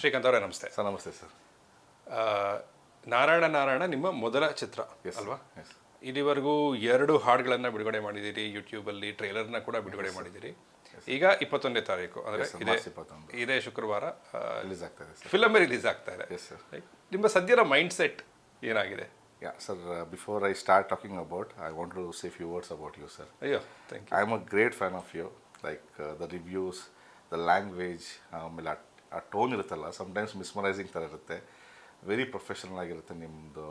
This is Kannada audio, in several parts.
ಶ್ರೀಕಾಂತ್ ಅವರೇ ನಮಸ್ತೆ. ಸರ್ ನಮಸ್ತೆ ಸರ್. ನಾರಾಯಣ ನಾರಾಯಣ ನಿಮ್ಮ ಮೊದಲ ಚಿತ್ರ ಅಲ್ವಾ? ಇಲ್ಲಿವರೆಗೂ 2 ಹಾಡುಗಳನ್ನು ಬಿಡುಗಡೆ ಮಾಡಿದ್ದೀರಿ, ಯೂಟ್ಯೂಬಲ್ಲಿ ಟ್ರೈಲರ್ನ ಕೂಡ ಬಿಡುಗಡೆ ಮಾಡಿದ್ದೀರಿ. ಈಗ 21ನೇ ತಾರೀಕು ಅಂದರೆ ಇದೇ ಶುಕ್ರವಾರ ಫಿಲಮ್ ರಿಲೀಸ್ ಆಗ್ತಾ ಇದೆ. ನಿಮ್ಮ ಸದ್ಯದ ಮೈಂಡ್ ಸೆಟ್ ಏನಾಗಿದೆ? Yeah, sir, before I start talking about, I want to say few words about you, sir. Ayyo, thank you. I am a great fan of you. Like the reviews, the language, ಆ ಟೋನ್ ಇರುತ್ತಲ್ಲ, ಸಮ್ಟೈಮ್ಸ್ ಮಿಸ್ಮರೈಸಿಂಗ್ ಥರ ಇರುತ್ತೆ. ವೆರಿ ಪ್ರೊಫೆಷನಲ್ ಆಗಿರುತ್ತೆ ನಿಮ್ಮದು.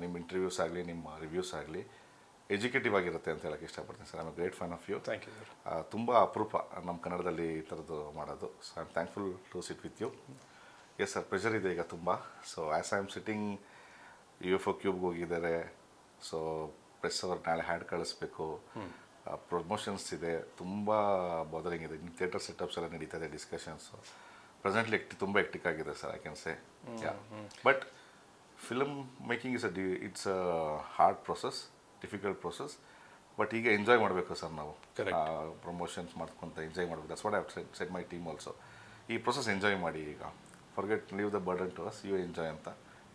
ನಿಮ್ಮ ಇಂಟರ್ವ್ಯೂಸ್ ಆಗಲಿ, ನಿಮ್ಮ ರಿವ್ಯೂಸ್ ಆಗಲಿ ಎಜುಕೇಟಿವ್ ಆಗಿರುತ್ತೆ ಅಂತ ಹೇಳಕ್ಕೆ ಇಷ್ಟಪಡ್ತೀನಿ sir. I am a great fan of you. Thank you sir. ತುಂಬ ಅಪರೂಪ ನಮ್ಮ ಕನ್ನಡದಲ್ಲಿ ಈ ಥರದ್ದು ಮಾಡೋದು. So I am thankful to sit with you. Yes sir, pressure ಇದೆ ಈಗ ತುಂಬ. So as I am sitting UFO ಕ್ಯೂಬ್ಗೆ ಹೋಗಿದ್ದಾರೆ. ಸೊ ಪ್ರೆಸ್ ಅವ್ರು ನಾಳೆ ಹ್ಯಾಡ್ ಕಳಿಸ್ಬೇಕು, ಪ್ರಮೋಷನ್ಸ್ ಇದೆ, ತುಂಬ ಬಾದರಿಂಗ್ ಇದೆ. ಥಿಯೇಟರ್ ಸೆಟಪ್ಸ್ ಎಲ್ಲ ನಡೀತಾ ಇದೆ, ಡಿಸ್ಕಷನ್ಸು. ಪ್ರೆಸೆಂಟ್ಲಿ ತುಂಬ ಎಕ್ಟಿಕ್ ಆಗಿದೆ sir, I can say. But film making it's a hard process, difficult process. But ಈಗ ಎಂಜಾಯ್ ಮಾಡಬೇಕು ಸರ್ ನಾವು. ಪ್ರಮೋಷನ್ಸ್ ಮಾಡ್ಕೊತ ಎಂಜಾಯ್ ಮಾಡಬೇಕು. That's what I have said my team also. ಈ ಪ್ರೊಸೆಸ್ ಎಂಜಾಯ್ ಮಾಡಿ. ಈಗ forget leave the burden to us, you enjoy ಅಂತ.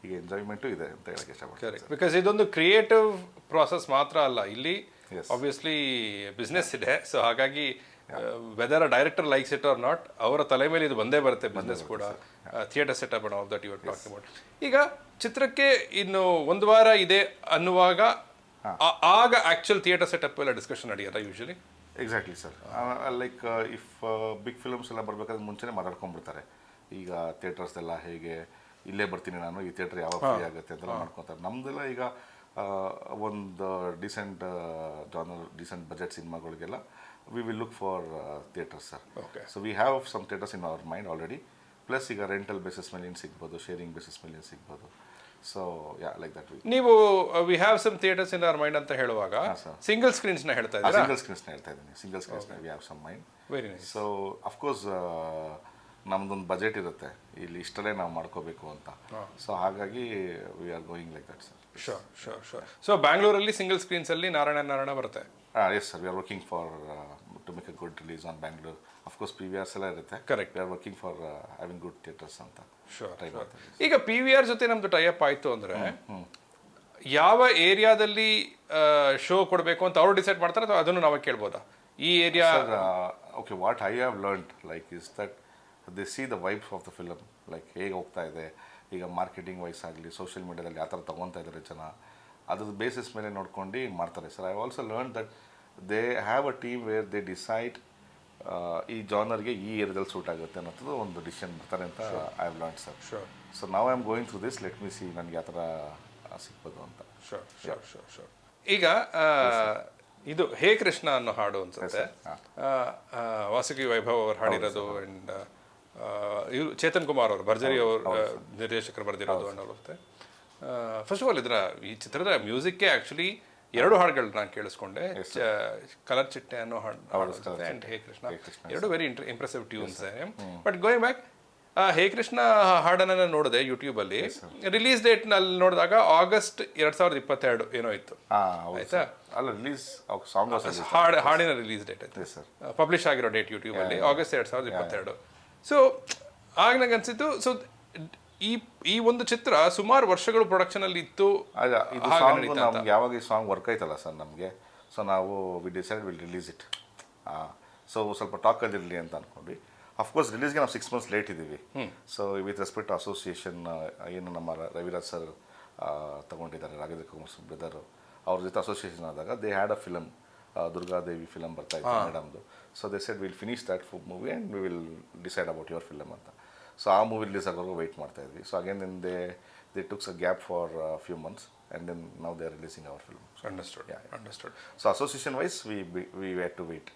ಈಗ ಎಂಜಾಯ್ಮೆಂಟು ಇದೆ ಅಂತ ಹೇಳಕ್ಕೆ ಇಷ್ಟಪಡ್ತೀನಿ. ಬಿಕಾಸ್ ಇದೊಂದು ಕ್ರಿಯೇಟಿವ್ ಪ್ರಾಸೆಸ್ ಮಾತ್ರ ಅಲ್ಲ, ಇಲ್ಲಿ ಆಬ್ವಿಯಸ್ಲಿ ಬಿಸ್ನೆಸ್ ಇದೆ. ಸೊ ಹಾಗಾಗಿ whether a director likes it or not, ಅವರ ತಲೆ ಮೇಲೆ ಇದು ಬಂದೇ ಬರುತ್ತೆ. ಬಿಸ್ನೆಸ್ ಕೂಡ, theatre setup and all that you are talking about. ಈಗ ಚಿತ್ರಕ್ಕೆ ಇನ್ನು 1 ವಾರ ಇದೆ ಅನ್ನುವಾಗ ಆಗ ಆ್ಯಕ್ಚುಯಲ್ ಥಿಯೇಟರ್ ಸೆಟಪ್ ಎಲ್ಲ ಡಿಸ್ಕಷನ್ ನಡೆಯಲ್ಲ usually? Exactly sir. Like if big films ಎಲ್ಲ ಬರಬೇಕಾದ್ರೆ ಮುಂಚೆನೇ ಮಾತಾಡ್ಕೊಂಡ್ಬಿಡ್ತಾರೆ. ಈಗ ಥಿಯೇಟರ್ಸ್ದೆಲ್ಲ ಹೇಗೆ, ಇಲ್ಲೇ ಬರ್ತೀನಿ ನಾನು, ಈ ಥಿಯೇಟರ್ ಯಾವಾಗ ಫ್ರೀ ಆಗುತ್ತೆ ಅಂತೆಲ್ಲ ಮಾಡ್ಕೊತಾರೆ. ನಮ್ಮದೆಲ್ಲ ಈಗ ಒಂದು ಡಿಸೆಂಟ್ ಜಾನರ್, ಡಿಸೆಂಟ್ ಬಜೆಟ್ ಸಿನಿಮಾಗಳಿಗೆಲ್ಲ we will look for theatres sir. So we have some theatres in our mind already. Plus ಈಗ ರೆಂಟಲ್ ಬೇಸಿಸ್ ಮೇಲೆ ಏನು ಸಿಗ್ಬೋದು, ಶೇರಿಂಗ್ ಬೇಸಿಸ್ ಮೇಲೆ ಏನು ಸಿಗ್ಬೋದು. So yeah, like that. ನೀವು we have some theatres in our mind ಅಂತ ಹೇಳುವಾಗ ಸಿಂಗಲ್ ಸ್ಕ್ರೀನ್ಸ್ನ ಹೇಳ್ತಾ ಇದ್ದೀರಾ? ಸಿಂಗಲ್ ಸ್ಕ್ರೀನ್ಸ್ನ ಹೇಳ್ತಾ ಇದ್ದೀನಿ. ಸಿಂಗಲ್ ಸ್ಕ್ರೀನ್ಸ್ನ we have some mind. Very nice. So of course ನಮ್ದೊಂದು ಬಜೆಟ್ ಇರುತ್ತೆ, ಇಲ್ಲಿ ಇಷ್ಟಲ್ಲೇ ನಾವು ಮಾಡ್ಕೋಬೇಕು ಅಂತ. ಸೊ ಹಾಗಾಗಿ we are going like that sir. Sure sure sure. So ಬ್ಯಾಂಗ್ಳೂರಲ್ಲಿ ಸಿಂಗಲ್ ಸ್ಕ್ರೀನ್ಸಲ್ಲಿ ನಾರಾಯಣ ನಾರಾಯಣ ಬರುತ್ತೆ? Yes sir, we are working for to make a good release on Bangalore. Of course PVRs ಎಲ್ಲ ಇರುತ್ತೆ. Correct. We are working for having good theatres ಅಂತ. ಶೋರ್. ಈಗ PVR ಜೊತೆ ನಮ್ದು ಟೈಅಪ್ ಆಯಿತು ಅಂದರೆ ಯಾವ ಏರಿಯಾದಲ್ಲಿ ಶೋ ಕೊಡಬೇಕು ಅಂತ ಅವ್ರು ಡಿಸೈಡ್ ಮಾಡ್ತಾರೆ, ಅಥವಾ ಅದನ್ನು ನಾವೇ ಕೇಳ್ಬೋದಾ? ಈ area okay, what I have learned like is that they see the vibes of the film, like ಹೇಗೆ ಹೋಗ್ತಾ ಇದೆ ಈಗ ಮಾರ್ಕೆಟಿಂಗ್ ವೈಸ್ ಆಗಲಿ, ಸೋಷಿಯಲ್ ಮೀಡಿಯಾದಲ್ಲಿ ಯಾವ ಥರ ತೊಗೊತಾ ಇದ್ದಾರೆ ಜನ, ಅದ್ರದ್ದು ಬೇಸಿಸ್ ಮೇಲೆ ನೋಡ್ಕೊಂಡು ಮಾಡ್ತಾರೆ sir. I also learn that they have a team where they decide ಈ ಜಾನರ್ಗೆ ಈ ಏರಿಯಾದಲ್ಲಿ ಸೂಟ್ ಆಗುತ್ತೆ ಅನ್ನೋದು ಒಂದು ಡಿಸಿಷನ್ ಬರ್ತಾರೆ ಅಂತ I have learn sir. Sure. So ನಾವು I am going through this, let me see ನನಗೆ ಯಾವ ಥರ ಸಿಗ್ಬೋದು ಅಂತ. Sure sure sure sure. ಈಗ ಇದು ಹೇ ಕೃಷ್ಣ ಅನ್ನೋ ಹಾಡು ಅನ್ಸುತ್ತೆ, ವಾಸುಕಿ ವೈಭವ್ ಅವರು ಹಾಡಿರೋದು. ಆ್ಯಂಡ್ ಇವರು ಚೇತನ್ ಕುಮಾರ್ ಅವರು, ಭರ್ಜರಿ ಅವರು ನಿರ್ದೇಶಕರು ಬರೆದಿರೋದು ಅನ್ನೋರುತ್ತೆ. ಫಸ್ಟ್ ಆಫ್ ಆಲ್ ಈ ಚಿತ್ರದ ಮ್ಯೂಸಿಕ್ಗೆ ಆ್ಯಕ್ಚುಲಿ 2 ಹಾಡುಗಳು ನಾನು ಕೇಳಿಸ್ಕೊಂಡೆ. ಕಲರ್ ಚಿಟ್ಟೆ ಅನ್ನೋ ಹಾಡು ಆ್ಯಂಡ್ ಹೇ Krishna, 2 very impressive tunes. But going back, ಹೇ ಕೃಷ್ಣ ಹಾಡನ್ನು ನೋಡಿದೆ ಯೂಟ್ಯೂಬಲ್ಲಿ. ರಿಲೀಸ್ ಡೇಟ್ ನಲ್ಲಿ ನೋಡಿದಾಗ August 2022 ಏನೋ ಇತ್ತು. ಆಯ್ತಾ? ಹಾಡಿನ ರಿಲೀಸ್ ಡೇಟ್ ಆಯ್ತು, ಪಬ್ಲಿಷ್ ಆಗಿರೋ ಡೇಟ್ ಯೂಟ್ಯೂಬಲ್ಲಿ August 2022. ಸೊ ಆಗ ನಂಗೆ ಅನ್ಸಿತ್ತು, ಸೊ ಈ ಒಂದು ಚಿತ್ರ ಸುಮಾರು ವರ್ಷಗಳು ಪ್ರೊಡಕ್ಷನ್ ಅಲ್ಲಿ ಇತ್ತು. ನಮ್ಗೆ ಯಾವಾಗ ಈ ಸಾಂಗ್ ವರ್ಕ್ ಆಯ್ತಲ್ಲ ಸರ್ ನಮಗೆ, ಸೊ ನಾವು we decide will release it. So ಸ್ವಲ್ಪ ಟಾಕಲ್ಲಿರಲಿ ಅಂತ ಅಂದ್ಕೊಂಡ್ವಿ. ಅಫ್ಕೋರ್ಸ್ ರಿಲೀಸ್ಗೆ ನಾವು 6 months ಲೇಟ್ ಇದ್ದೀವಿ. So with respect to association, ಏನು ನಮ್ಮ ರವಿರಾಜ್ ಸರ್ ತಗೊಂಡಿದ್ದಾರೆ, ರಾಘವೇಂದ್ರ ಕುಮಾರ್ ಬ್ರದರು, ಅವ್ರ ಜೊತೆ ಅಸೋಸಿಯೇಷನ್ ಆದಾಗ they had a film, Durgadevi film ಬರ್ತಾ ಇತ್ತು ಮೇಡಮ್ದು. So they said will finish that movie and we will decide about your film ಅಂತ. ಸೊ ಆ ಮೂವಿ ರಿಲೀಸ್ ಆಗೋವರೆಗೂ ವೆಯ್ಟ್ ಮಾಡ್ತಾ ಇದ್ವಿ. So again then they took a gap for few months and then now they are releasing our film. Understood. So association wise we had to wait.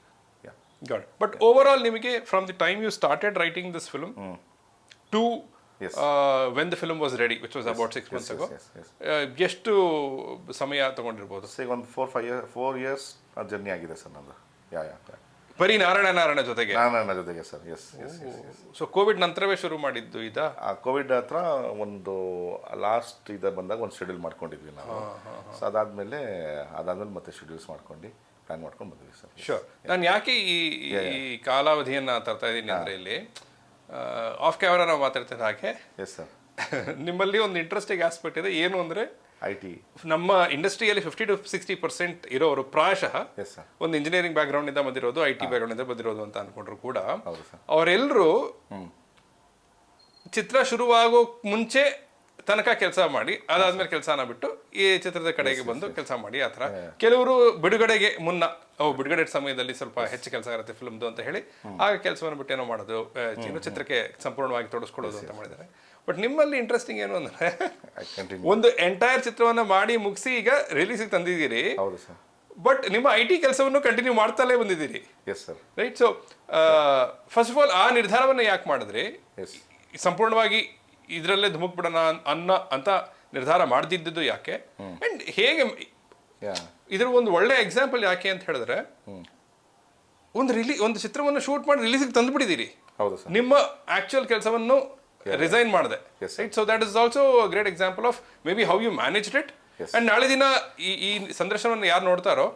Got it. But overall, ನಿಮಗೆ from the time you started writing this film to when the film was ready, which was about 6 months ago, ಎಷ್ಟು ಸಮಯ ತಗೊಂಡಿರ್ಬೋದು? ಒಂದು 4 years ಜರ್ನಿ ಆಗಿದೆ ಸರ್ ನಂದು. ಬರೀ ನಾರಾಯಣ ಜೊತೆಗೆ ಸರ್. ಎಸ್. ಸೊ ಕೋವಿಡ್ ನಂತರವೇ ಶುರು ಮಾಡಿದ್ದು ಇದಾ? ಕೋವಿಡ್ ಹತ್ರ ಒಂದು ಲಾಸ್ಟ್ ಬಂದಾಗ ಒಂದು ಶೆಡ್ಯೂಲ್ ಮಾಡ್ಕೊಂಡಿದ್ವಿ ನಾವು. ಸೊ ಅದಾದ್ಮೇಲೆ ಮತ್ತೆ ಶೆಡ್ಯೂಲ್ಸ್ ಮಾಡ್ಕೊಂಡು ಪ್ಲಾನ್ ಮಾಡ್ಕೊಂಡು ಬಂದ್ವಿ ಸರ್. ಶೋರ್. ನಾನು ಯಾಕೆ ಈ ಕಾಲಾವಧಿಯನ್ನು ತರ್ತಾ ಇದ್ದೀನಿ ಅಂದರೆ, ಇಲ್ಲಿ ಆಫ್ ಕ್ಯಾಮರಾ ನಾವು ಮಾತಾಡ್ತಿದ್ದ ಹಾಗೆ ಎಸ್ ಸರ್. ನಿಮ್ಮಲ್ಲಿ ಒಂದು ಇಂಟ್ರೆಸ್ಟಿಂಗ್ ಆಸ್ಪೆಕ್ಟ್ ಇದೆ. ಏನು ಅಂದರೆ IT. ನಮ್ಮ ಇಂಡಸ್ಟ್ರಿಯಲ್ಲಿ 50-60% ಇರೋರು ಪ್ರಾಯಶಃ ಎಸ್ ಸರ್. ಒಂದು ಇಂಜಿನಿಯರಿಂಗ್ ಬ್ಯಾಕ್ಗ್ರೌಂಡಿಂದ ಬಂದಿರೋದು, IT ಬ್ಯಾಕ್ಗ್ರೌಂಡಿಂದ ಬಂದಿರೋದು ಅಂತ ಅನ್ಕೊಂಡ್ರು ಕೂಡ ಹೌದು ಸರ್. ಅವರೆಲ್ಲರೂ ಚಿತ್ರ ಶುರುವಾಗೋ ಮುಂಚೆ ತನಕ ಕೆಲಸ ಮಾಡಿ ಅದಾದ್ಮೇಲೆ ಕೆಲಸನ ಬಿಟ್ಟು ಈ ಚಿತ್ರದ ಕಡೆಗೆ ಬಂದು ಕೆಲಸ ಮಾಡಿ ಆ ಥರ. ಕೆಲವರು ಬಿಡುಗಡೆಗೆ ಮುನ್ನ ಬಿಡುಗಡೆ ಸಮಯದಲ್ಲಿ ಸ್ವಲ್ಪ ಹೆಚ್ಚು ಕೆಲಸ ಇರುತ್ತೆ ಫಿಲ್ಮ್ದು ಅಂತ ಹೇಳಿ ಆಗ ಕೆಲಸವನ್ನು ಬಿಟ್ಟು ಏನೋ ಮಾಡೋದು, ಚಿತ್ರಕ್ಕೆ ಸಂಪೂರ್ಣವಾಗಿ ತೊಡಸ್ಕೊಳ್ಳೋದು ಅಂತ ಮಾಡಿದ್ದಾರೆ. ಬಟ್ ನಿಮ್ಮಲ್ಲಿ ಇಂಟ್ರೆಸ್ಟಿಂಗ್ ಏನು ಅಂದ್ರೆ ಒಂದು ಎಂಟೈರ್ ಚಿತ್ರವನ್ನ ಮಾಡಿ ಮುಗಿಸಿ ಈಗ ರಿಲೀಸಿಗೆ ತಂದಿದ್ದೀರಿ. ಹೌದು ಸರ್. ಬಟ್ ನಿಮ್ಮ IT ಕೆಲಸವನ್ನು ಕಂಟಿನ್ಯೂ ಮಾಡ್ತಲೇ ಬಂದಿದ್ದೀರಿ. Yes sir. Right. So first of all ಆ ನಿರ್ಧಾರವನ್ನು ಯಾಕೆ ಮಾಡಿದ್ರಿ? ಸಂಪೂರ್ಣವಾಗಿ ಇದರಲ್ಲೇ ಧುಮುಕ್ಬಿಡೋಣ ಅಂತ ನಿರ್ಧಾರ ಮಾಡ್ದಿದ್ದು ಯಾಕೆ? ಅಂಡ್ ಹೇಗೆ ಇದ್ರ ಒಂದು ಒಳ್ಳೆ ಎಕ್ಸಾಂಪಲ್ ಯಾಕೆ ಅಂತ ಹೇಳಿದ್ರೆ ಒಂದು ಚಿತ್ರವನ್ನು ಶೂಟ್ ಮಾಡಿ ರಿಲೀಸಿಗೆ ತಂದುಬಿಟ್ಟಿದ್ದೀರಿ. ಹೌದು ಸರ್. ನಿಮ್ಮ ಆಕ್ಚುಯಲ್ ಕೆಲಸವನ್ನು ರಿಸೈನ್ ಮಾಡಿದೆ. Right. So that is also great example of maybe how you managed it. And ನಾಳೆ ದಿನ ಈ ಸಂದರ್ಶನವನ್ನು ಯಾರು ನೋಡ್ತಾರೋ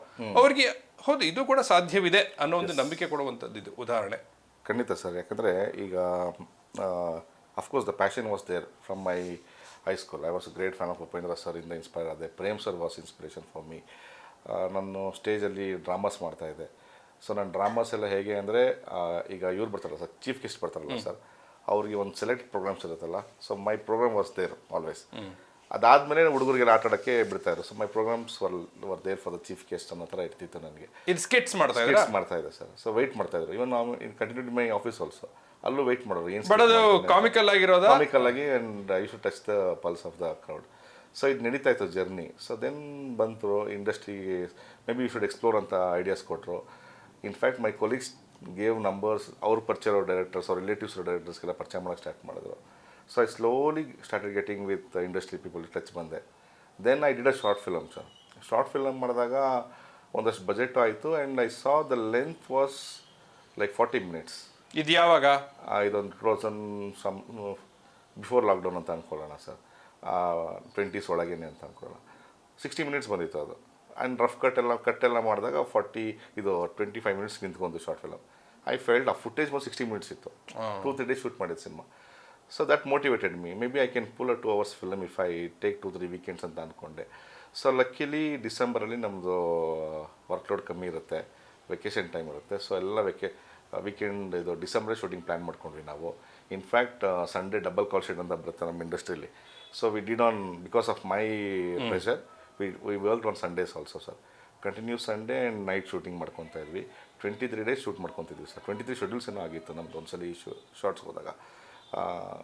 ಅವ್ರಿಗೆ ಹೌದು ಇದು ಕೂಡ ಸಾಧ್ಯವಿದೆ ಅನ್ನೋ ಒಂದು ನಂಬಿಕೆ ಕೊಡುವಂಥದ್ದು ಇದು ಉದಾಹರಣೆ. ಖಂಡಿತ ಸರ್. ಯಾಕಂದರೆ ಈಗ of course the passion was there from my high school. I was a great fan of Upendra sir ಇಂದ ಇನ್ಸ್ಪೈರ್ ಆದೆ. Prem sir was inspiration for me. ನಾನು ಸ್ಟೇಜಲ್ಲಿ ಡ್ರಾಮಾಸ್ ಮಾಡ್ತಾಯಿದ್ದೆ. ಸೊ ನನ್ನ ಡ್ರಾಮಾಸ್ ಎಲ್ಲ ಹೇಗೆ ಅಂದರೆ ಈಗ ಇವ್ರು ಬರ್ತಾರಲ್ಲ ಸರ್, ಚೀಫ್ ಗೆಸ್ಟ್ ಬರ್ತಾರಲ್ಲ ಸರ್, ಅವ್ರಿಗೆ ಒಂದು ಸೆಲೆಕ್ಟ್ ಪ್ರೋಗ್ರಾಮ್ಸ್ ಇರುತ್ತಲ್ಲ. So my programme was there always. ಅದಾದಮೇಲೆ ಹುಡುಗರಿಗೆಲ್ಲ ಆಟ ಆಡೋಕ್ಕೆ ಬಿಡ್ತಾಯಿದ್ರು. So my programmes were there for the chief guest ಅನ್ನೋ ಥರ ಇರ್ತಿತ್ತು ನನಗೆ. ಇದು ಸ್ಕಿಟ್ಸ್ ಮಾಡ್ತಾ ಇದೆ ಸರ್. ಸೊ ವೆಯ್ಟ್ ಮಾಡ್ತಾಯಿದ್ರು. ಇವನ್ ನಾವು ಕಂಟಿನ್ಯೂ ಮೈ ಆಫೀಸ್ ಆಲ್ಸೋ ಅಲ್ಲೂ ವೆಯ್ಟ್ ಮಾಡೋರು. ಏನು ಕಾಮಿಕಲ್ ಆಗಿರೋದು ಕಾಮಿಕಲ್ ಆಗಿ and I should touch the pulse of the crowd. So ಇದು ನಡೀತಾ ಇತ್ತು ಜರ್ನಿ. ಸೊ ದೆನ್ ಬಂತು ಇಂಡಸ್ಟ್ರಿಗೆ maybe you should explore ಅಂತ ಐಡಿಯಾಸ್ ಕೊಟ್ಟರು. In fact my colleagues gave numbers. ಅವ್ರು ಪರಿಚಯ ಇರೋ ಡೈರೆಕ್ಟರ್ಸ್, ಅವ್ರ ರಿಲೇಟಿವ್ಸ್ ಡೈರೆಕ್ಟರ್ಸ್ಗೆಲ್ಲ ಪರಿಚಯ ಮಾಡೋಕ್ಕೆ ಸ್ಟಾರ್ಟ್ ಮಾಡಿದ್ರು. So I slowly started getting with industry people touch ಬಂದೆ. Then I did a short film sir. Short film ಮಾಡಿದಾಗ ಒಂದಷ್ಟು ಬಜೆಟ್ ಆಯಿತು and I saw the length was like 40 minutes. ಇದು ಯಾವಾಗ? ಇದೊಂದು 2000 ಬಿಫೋರ್ ಲಾಕ್ಡೌನ್ ಅಂತ ಅಂದ್ಕೊಳ್ಳೋಣ ಸರ್. 20s ಒಳಗೇನೆ ಅಂತ ಅಂದ್ಕೊಳ್ಳೋಣ. 60 minutes ಬಂದಿತ್ತು ಅದು. ಆ್ಯಂಡ್ ರಫ್ ಕಟ್ಟೆಲ್ಲ ಮಾಡಿದಾಗ 25 minutes ನಿಂತ್ಕೊಂಡು ಶಾರ್ಟ್ ಫಿಲಮ್. ಐ ಫೆಲ್ಟ್ ಆ ಫುಟೇಜ್ ಬಂದು 60 minutes ಇತ್ತು. 2-3 days ಶೂಟ್ ಮಾಡಿದ್ದು cinema. So that motivated me. Maybe I can pull a 2 hours film if I take 2-3 weekends ಅಂತ ಅಂದ್ಕೊಂಡೆ. ಸೊ ಲಕ್ಕಿಲಿ ಡಿಸೆಂಬರಲ್ಲಿ ನಮ್ಮದು ವರ್ಕ್ಲೋಡ್ ಕಮ್ಮಿ ಇರುತ್ತೆ, ವೆಕೇಷನ್ ಟೈಮ್ ಇರುತ್ತೆ. ಸೊ ಎಲ್ಲ ವೀಕೆಂಡ್ ಇದು ಡಿಸೆಂಬರೇ ಶೂಟಿಂಗ್ ಪ್ಲ್ಯಾನ್ ಮಾಡ್ಕೊಂಡ್ವಿ ನಾವು. In fact Sunday double call sheet ಅಂತ ಬರುತ್ತೆ ನಮ್ಮ ಇಂಡಸ್ಟ್ರಿಯಲ್ಲಿ. So we did on because of my pressure V worked on Sundays also sir. Continue Sunday and night shooting ಮಾಡ್ಕೊತಾ ಇದ್ವಿ. 23 days ಶೂಟ್ ಮಾಡ್ಕೊತಿದ್ವಿ ಸರ್. 23 ಶೆಡ್ಯೂಲ್ಸ್ ಏನೋ ಆಗಿತ್ತು ನಮ್ದು ಒಂದ್ಸಲಿ ಶಾರ್ಟ್ಸ್ ಹೋದಾಗ.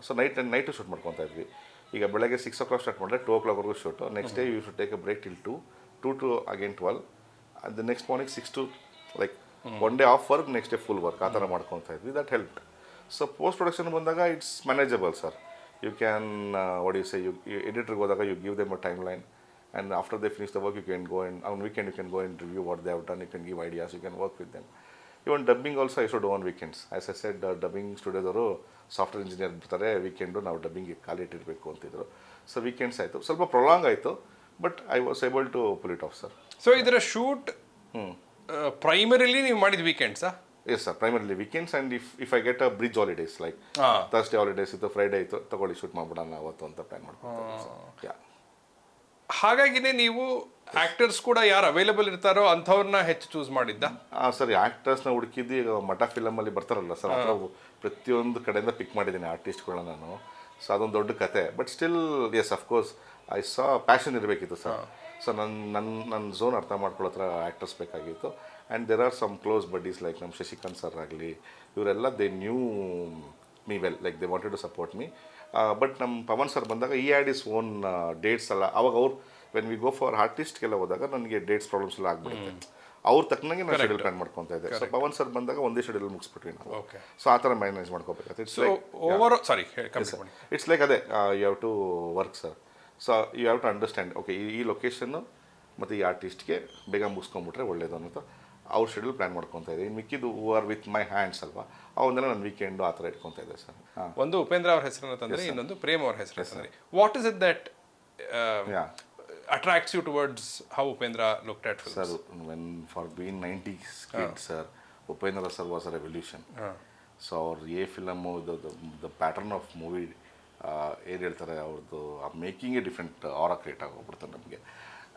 ಸೊ ನೈಟು ಶೂಟ್ ಮಾಡ್ಕೊತಾ ಇದ್ವಿ. ಈಗ ಬೆಳಗ್ಗೆ 6 o'clock ಸ್ಟಾರ್ಟ್ ಮಾಡಿದ್ರೆ 2 o'clockವರೆಗೂ shoot. Next day you should take a break till 2 to again 12. The next morning 6 to like 1 day of work, next day full work, ಆ ಥರ ಮಾಡ್ಕೊತಾ ಇದ್ವಿ. That helped. So post production ಬಂದಾಗ it's manageable sir. You can what you say, you ಎಡಿಟರ್ಗೆ ಹೋದಾಗ you give them a timeline and after they finish the work you can go and on weekend you can go and review what they have done. You can give ideas, you can work with them. Even dubbing also I should on weekends. As I said, dubbing ಸ್ಟುಡಿಯೋದವರು ಸಾಫ್ಟ್ವೇರ್ ಇಂಜಿನಿಯರ್ ಬರ್ತಾರೆ, ವೀಕೆಂಡು ನಾವು ಡಬ್ಬಿಂಗ್ಗೆ ಖಾಲಿ ಇಟ್ಟಿರಬೇಕು ಅಂತಿದ್ರು. ಸೊ ವೀಕೆಂಡ್ಸ್ ಆಯಿತು, ಸ್ವಲ್ಪ ಪ್ರೊಲಾಂಗ್ ಆಯಿತು, but I was able to pull it off sir. So ಇದರ ಶೂಟ್ ಪ್ರೈಮರಿಲಿ ನೀವು ಮಾಡಿದ ವೀಕೆಂಡ್ಸಾ? Yes sir, primarily weekends. And if I get a bridge holidays like Thursday holidays ಇತ್ತು, ಫ್ರೈಡೇ ಇತ್ತು, ತಗೊಳ್ಳಿ ಶೂಟ್ ಮಾಡ್ಬಿಡೋಣ ಅವತ್ತು ಅಂತ ಪ್ಲ್ಯಾನ್ ಮಾಡ್ಕೊಂಡು. ಹಾಗಾಗಿನೇ ನೀವು ಆಕ್ಟರ್ಸ್ ಕೂಡ ಯಾರು ಅವೈಲೇಬಲ್ ಇರ್ತಾರೋ ಅಂಥವ್ರನ್ನ ಹೆಚ್ಚು ಚೂಸ್ ಮಾಡಿದ್ದ? ಸರ್, ಆ್ಯಕ್ಟರ್ಸ್ನ ಹುಡುಕಿದ್ದು ಈಗ ಮಠ ಫಿಲಮಲ್ಲಿ ಬರ್ತಾರಲ್ಲ ಸರ್, ಆ ಪ್ರತಿಯೊಂದು ಕಡೆಯಿಂದ ಪಿಕ್ ಮಾಡಿದ್ದೀನಿ ಆರ್ಟಿಸ್ಟ್ಗಳನ್ನ ನಾನು. ಸೊ ಅದೊಂದು ದೊಡ್ಡ ಕತೆ. But still yes of course I saw passion ಇರಬೇಕಿತ್ತು ಸರ್. ಸೊ ನನ್ನ ಝೋನ್ ಅರ್ಥ ಮಾಡ್ಕೊಳ್ಳೋ ಥರ ಆ್ಯಕ್ಟರ್ಸ್ ಬೇಕಾಗಿತ್ತು. And there are some close buddies like ನಮ್ಮ ಶಶಿಕಾಂತ್ ಸರ್ ಆಗಲಿ, ಇವರೆಲ್ಲ they knew me well, like they wanted to support me. But ನಮ್ಮ ಪವನ್ ಸರ್ ಬಂದಾಗ he had is own dates ಅಲ್ಲ. ಅವಾಗ ಅವ್ರು ವೆನ್ ವಿ ಗೋ ಫಾರ್ ಆರ್ಟಿಸ್ಟ್ಗೆಲ್ಲ ಹೋದಾಗ ನನಗೆ ಡೇಟ್ಸ್ ಪ್ರಾಬ್ಲಮ್ಸ್ ಎಲ್ಲ ಆಗ್ಬಿಡುತ್ತೆ. ಅವ್ರ ತಕ್ಕನಾಗೆ ನಾನು ಶೆಡ್ಯೂಲ್ ಪ್ಲಾನ್ ಮಾಡ್ಕೊತಾ ಇದ್ದೆ. ಸೊ ಪವನ್ ಸರ್ ಬಂದಾಗ ಒಂದೇ ಶೆಡ್ಯೂಲ್ ಮುಗಿಸ್ಬಿಟ್ವಿ ನಾವು. ಸೊ ಆ ಥರ ಮ್ಯಾನೇಜ್ ಮಾಡ್ಕೋಬೇಕಾಗುತ್ತೆ. ಇಟ್ಸ್ ಲೈಕ್ ಅದೇ you have to work sir. So you have to understand, okay ಈ ಲೊಕೇಶನ್ನು ಮತ್ತು ಈ ಆರ್ಟಿಸ್ಟ್ಗೆ ಬೇಗ ಮುಗಿಸ್ಕೊಂಬಿಟ್ರೆ ಒಳ್ಳೇದು ಅನ್ನೋದು ಅವ್ರ ಶೆಡ್ಯೂಲ್ ಪ್ಲಾನ್ ಮಾಡ್ಕೊತಾ ಇದ್ದೆ. ಇನ್ನು ಮಿಕ್ಕಿದ್ದು who are with my hands ಅಲ್ವಾ, ಅವನ್ನೆಲ್ಲ ನನ್ನ ವೀಕೆಂಡು ಆ ಥರ ಇಟ್ಕೊತಾ ಇದ್ದೆ ಸರ್. ಒಂದು ಉಪೇಂದ್ರ ಅವ್ರ ಹೆಸರನ್ನು ತಂದರೆ, ಇನ್ನೊಂದು ಪ್ರೇಮ್ ಅವ್ರ ಹೆಸರು ತಂದರೆ. What is it that attracts you towards how Upendra looked at films? Sir, when for being 90s kid, sir, Upendra sir was a revolution. So ಅವ್ರು film the pattern of movie ಏನು ಹೇಳ್ತಾರೆ ಅವ್ರದ್ದು ಆ ಮೇಕಿಂಗೇ ಡಿಫ್ರೆಂಟ್ ಆರಾ ಕ್ರಿಯೇಟ್ ಆಗೋಗ್ಬಿಡ್ತಾರೆ ನಮಗೆ.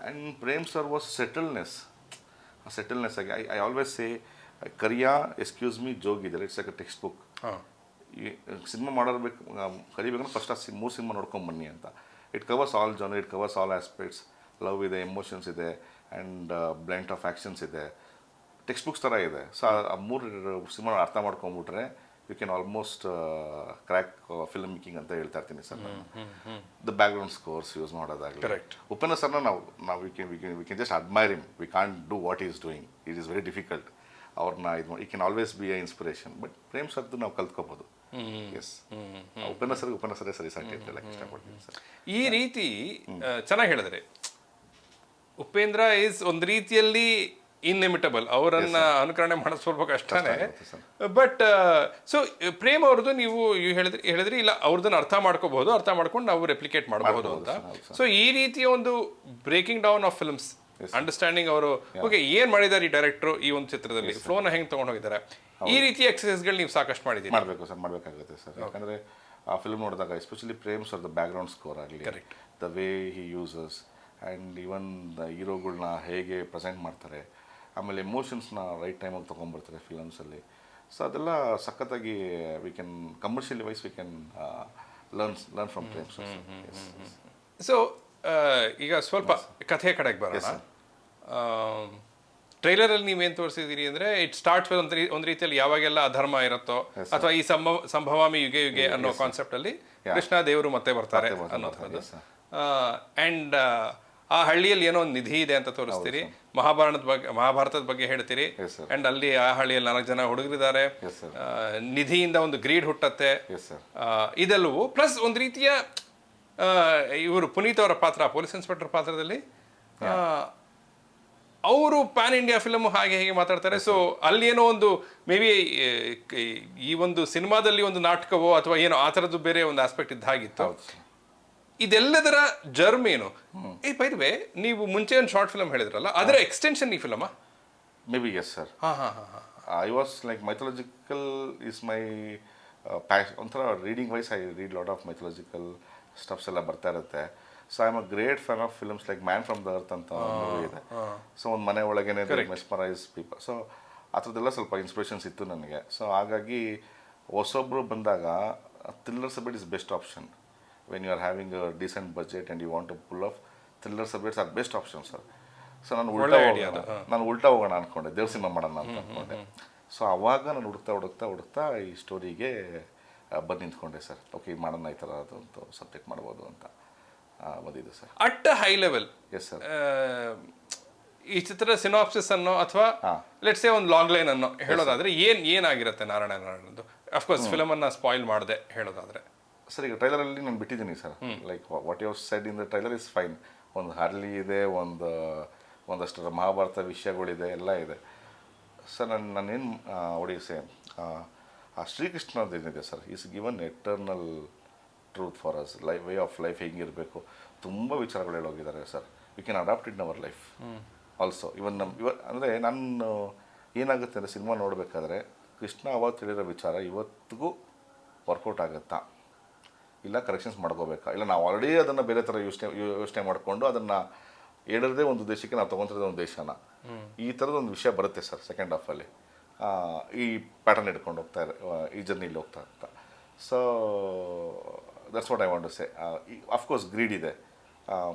And Prem sir was settledness. ಆ ಸೆಟಲ್ನೆಸ್ ಆಗಿ I always say Kariya excuse me ಜೋಗಿದ್ದಾರೆ, it's like a textbook. ಈ ಸಿನಿಮಾ ಮಾಡೋರ್ಬೇಕು ಕರಿಬೇಕಂದ್ರೆ ಫಸ್ಟ್ ಆ 3 ಸಿನಿಮಾ ನೋಡ್ಕೊಂಬನ್ನಿ ಅಂತ. It covers all genre, it covers all aspects. Love ಇದೆ, ಎಮೋಷನ್ಸ್ ಇದೆ, ಆ್ಯಂಡ್ ಬ್ಲೆಂಡ್ ಆಫ್ ಆ್ಯಕ್ಷನ್ಸ್ ಇದೆ, ಟೆಕ್ಸ್ಟ್ ಬುಕ್ಸ್ ಥರ ಇದೆ. ಸೊ ಆ 3 ಸಿನಿಮಾ ಅರ್ಥ ಮಾಡ್ಕೊಂಬಿಟ್ರೆ you can almost crack film making ಅಂತ ಹೇಳ್ತಾ ಇರ್ತೀನಿ sir. The background scores use ಮಾಡೋದಾಗಲಿ. ಉಪೇಂದ್ರ ಸರ್ನ ನಾವು we can just admire him, V can't do what is doing, it is very difficult. ಅವ್ರನ್ನ ಇದು ಮಾಡಿ, ಈ can always B A inspiration. But Prem ಸರ್ದು ನಾವು ಕಲ್ತ್ಕೋಬೋದು. ಎಸ್, ಉಪೇಂದ್ರ ಸರೇ ಸರಿ ಸಾಟಿ ಅಂತ ಹೇಳಕ್ಕೆ ಇಷ್ಟಪಡ್ತೀನಿ ಸರ್. ಈ ರೀತಿ ಚೆನ್ನಾಗಿ ಹೇಳಿದ್ರೆ ಉಪೇಂದ್ರ ಈಸ್ ಒಂದು ರೀತಿಯಲ್ಲಿ ಇನ್ಎಮಿಟಬಲ್, ಅವರನ್ನ ಅನುಕರಣೆ ಮಾಡೋದು ಸ್ವಲ್ಪ ಕಷ್ಟನೇ. ಬಟ್ ಸೊ ಪ್ರೇಮ್ ಅವ್ರದ್ದು ನೀವು ಹೇಳಿದ್ರಿ ಇಲ್ಲ ಅವ್ರದನ್ನ ಅರ್ಥ ಮಾಡ್ಕೋಬಹುದು, ಅರ್ಥ ಮಾಡ್ಕೊಂಡು ನಾವು ರೆಪ್ಲಿಕೇಟ್ ಮಾಡಬಹುದು ಅಂತ. ಸೊ ಈ ರೀತಿಯ ಒಂದು breaking down off films understanding ಅವರು ಓಕೆ ಏನ್ ಮಾಡಿದ್ದಾರೆ ಈ ಡೈರೆಕ್ಟರ್ ಈ ಒಂದು ಚಿತ್ರದಲ್ಲಿ, ಫ್ಲೋನ ಹೆಂಗೆ ತಗೊಂಡು ಹೋಗಿದ್ದಾರೆ, ಈ ರೀತಿಯ ಎಕ್ಸಸೈಸ್ಗಳು ನೀವು ಸಾಕಷ್ಟು ಮಾಡಿದ್ದೀರಿ. ಮಾಡಬೇಕು ಸರ್, ಮಾಡಬೇಕಾಗುತ್ತೆ ಸರ್. ಯಾಕಂದರೆ ಆ ಫಿಲ್ಮ್ ನೋಡಿದಾಗ especially Prem sir the background score ಆಗಲಿ, the way he uses and even the ಹೀರೋಗಳನ್ನ ಹೇಗೆ ಪ್ರೆಸೆಂಟ್ ಮಾಡ್ತಾರೆ, ಆಮೇಲೆ ಎಮೋಷನ್ಸ್ನ ರೈಟ್ ಟೈಮಾಗಿ ತೊಗೊಂಡ್ಬರ್ತಾರೆ ಫಿಲಮ್ಸಲ್ಲಿ. ಸೊ ಅದೆಲ್ಲ ಸಖತ್ತಾಗಿ we can commercially wise we can learn from Prem sir. So ಈಗ ಸ್ವಲ್ಪ ಕಥೆ ಕಡೆಗೆ ಬರೋಣ. ಟ್ರೈಲರಲ್ಲಿ ನೀವೇನು ತೋರಿಸಿದ್ದೀರಿ ಅಂದರೆ ಇಟ್ ಸ್ಟಾರ್ಟ್ಸ್ ಒಂದು ರೀತಿಯಲ್ಲಿ ಯಾವಾಗೆಲ್ಲ ಅಧರ್ಮ ಇರುತ್ತೋ ಅಥವಾ ಈ ಸಂಭವಾಮಿ ಯುಗೆ ಯುಗೆ ಅನ್ನೋ ಕಾನ್ಸೆಪ್ಟಲ್ಲಿ ಕೃಷ್ಣ ದೇವರು ಮತ್ತೆ ಬರ್ತಾರೆ ಅನ್ನೋದು. ಆ್ಯಂಡ್ ಆ ಹಳ್ಳಿಯಲ್ಲಿ ಏನೋ ಒಂದು ನಿಧಿ ಇದೆ ಅಂತ ತೋರಿಸ್ತೀರಿ, ಮಹಾಭಾರತದ ಬಗ್ಗೆ ಹೇಳ್ತೀರಿ. ಆ್ಯಂಡ್ ಅಲ್ಲಿ ಆ ಹಳ್ಳಿಯಲ್ಲಿ 4 ಜನ ಹುಡುಗರಿದ್ದಾರೆ, ನಿಧಿಯಿಂದ ಒಂದು ಗ್ರೀಡ್ ಹುಟ್ಟತ್ತೆ, ಇದೆಲ್ಲವೂ ಪ್ಲಸ್ ಒಂದು ರೀತಿಯ ಇವರು ಪುನೀತ್ ಅವರ ಪಾತ್ರ ಪೊಲೀಸ್ ಇನ್ಸ್ಪೆಕ್ಟರ್ ಪಾತ್ರದಲ್ಲಿ ಅವರು ಪ್ಯಾನ್ ಇಂಡಿಯಾ ಫಿಲಮ್ ಹಾಗೆ ಹೇಗೆ ಮಾತಾಡ್ತಾರೆ. ಸೊ ಅಲ್ಲಿ ಏನೋ ಒಂದು ಮೇ ಬಿ ಈ ಒಂದು ಸಿನಿಮಾದಲ್ಲಿ ಒಂದು ನಾಟಕವೋ ಅಥವಾ ಏನೋ ಆ ಥರದ್ದು ಬೇರೆ ಒಂದು ಆಸ್ಪೆಕ್ಟ್ ಇದ್ದ ಹಾಗಿತ್ತು. ಇದೆಲ್ಲದರ ಜರ್ಮ್ ಏನು? ಬೈ ದ ವೇ ನೀವು ಮುಂಚೆ ಒಂದು ಶಾರ್ಟ್ ಫಿಲಮ್ ಹೇಳಿದ್ರಲ್ಲ, ಅದರ ಎಕ್ಸ್ಟೆನ್ಷನ್ ಈ film maybe? Yes sir. I was like mythological is my ಒಂಥರ reading wise I read lot of mythological stuffs ಎಲ್ಲ ಬರ್ತಾ ಇರುತ್ತೆ. So I am a great fan of films like man from the earth ಅಂತ ಮೂವಿ ಇದೆ. ಸೊ ಒಂದು ಮನೆ ಒಳಗೇನೆ ಮೆಸ್ಮರೈಸ್ ಪೀಪಲ್. ಸೊ ಆ ಥರದ್ದೆಲ್ಲ ಸ್ವಲ್ಪ ಇನ್ಸ್ಪಿರೇಷನ್ಸ್ ಇತ್ತು ನನಗೆ. ಸೊ ಹಾಗಾಗಿ ಹೊಸೊಬ್ಬರು ಬಂದಾಗ thriller subject is best option when you are having a decent budget and you want to pull off thriller subjects are best option sir. So ನಾನು ಉಲ್ಟಾ ಹೋಗೋಣ ಅಂದ್ಕೊಂಡೆ, ದೇವ್ರ ಸಿನಿಮಾ ಮಾಡೋಣ ಅಂತ ಅಂದ್ಕೊಂಡೆ. ಸೊ ಅವಾಗ ನಾನು ಹುಡುಕ್ತಾ ಈ ಸ್ಟೋರಿಗೆ ಬಂದು ನಿಂತ್ಕೊಂಡೆ ಸರ್. ಓಕೆ ಮಾಡೋಣ, ಈ ಥರ ಅದೊಂದು ಸಬ್ಜೆಕ್ಟ್ ಮಾಡ್ಬೋದು ಅಂತ ಬಂದಿದೆ sir. At high level yes sir. ಈ ಚಿತ್ರದ ಸಿನಾಪ್ಸಿಸ್ ಅನ್ನೋ ಅಥವಾ ಲೆಟ್ಸ್ ಸೇ ಒಂದು ಲಾಂಗ್ ಲೈನ್ ಅನ್ನೋ ಹೇಳೋದಾದ್ರೆ ಏನಾಗಿರುತ್ತೆ ನಾರಾಯಣದ್ದು? ಅಫ್ಕೋರ್ಸ್ ಫಿಲಮ್ ಅನ್ನ ಸ್ಪಾಯಿಲ್ ಮಾಡದೆ ಹೇಳೋದಾದ್ರೆ ಸರ್, ಈಗ ಟ್ರೈಲರಲ್ಲಿ ನಾನು ಬಿಟ್ಟಿದ್ದೀನಿ sir. Like what you said in the trailer is fine. ಒಂದು ಹರ್ಲಿ ಇದೆ, ಒಂದಷ್ಟು ಮಹಾಭಾರತ ವಿಷಯಗಳಿದೆ, ಎಲ್ಲ ಇದೆ ಸರ್. ನಾನೇನು ಒಡಿಸೆ ಆ ಶ್ರೀಕೃಷ್ಣದ್ದು ಏನಿದೆ sir, is given eternal truth for us. Way of life ಹೆಂಗಿರಬೇಕು, ತುಂಬ ವಿಚಾರಗಳು ಹೇಳೋಗಿದ್ದಾರೆ sir. We can adapt it in our life also. ಅಂದರೆ ನಾನು ಏನಾಗುತ್ತೆ ಅಂದರೆ ಸಿನಿಮಾ ನೋಡಬೇಕಾದ್ರೆ ಕೃಷ್ಣ ಅವತ್ತು ಹೇಳಿರೋ ವಿಚಾರ ಇವತ್ತಿಗೂ ವರ್ಕೌಟ್ ಆಗುತ್ತಾ, ಇಲ್ಲ ಕರೆಕ್ಷನ್ಸ್ ಮಾಡ್ಕೋಬೇಕಾ, ಇಲ್ಲ ನಾವು ಆಲ್ರೆಡಿ ಅದನ್ನು ಬೇರೆ ಥರ ಯೋಚನೆ ಮಾಡಿಕೊಂಡು ಅದನ್ನು ಹೇಳಿರದೇ ಒಂದು ದೇಶಕ್ಕೆ ನಾವು ತೊಗೊತಿರೋದೇ ಒಂದು ದೇಶನ, ಈ ಥರದೊಂದು ವಿಷಯ ಬರುತ್ತೆ ಸರ್ ಸೆಕೆಂಡ್ ಹಾಫಲ್ಲಿ. ಈ ಪ್ಯಾಟರ್ನ್ ಹಿಡ್ಕೊಂಡು ಈ ಜರ್ನಿಲಿ ಹೋಗ್ತಾ ಅಂತ. So that's what I want to say. Of course greed ಇದೆ,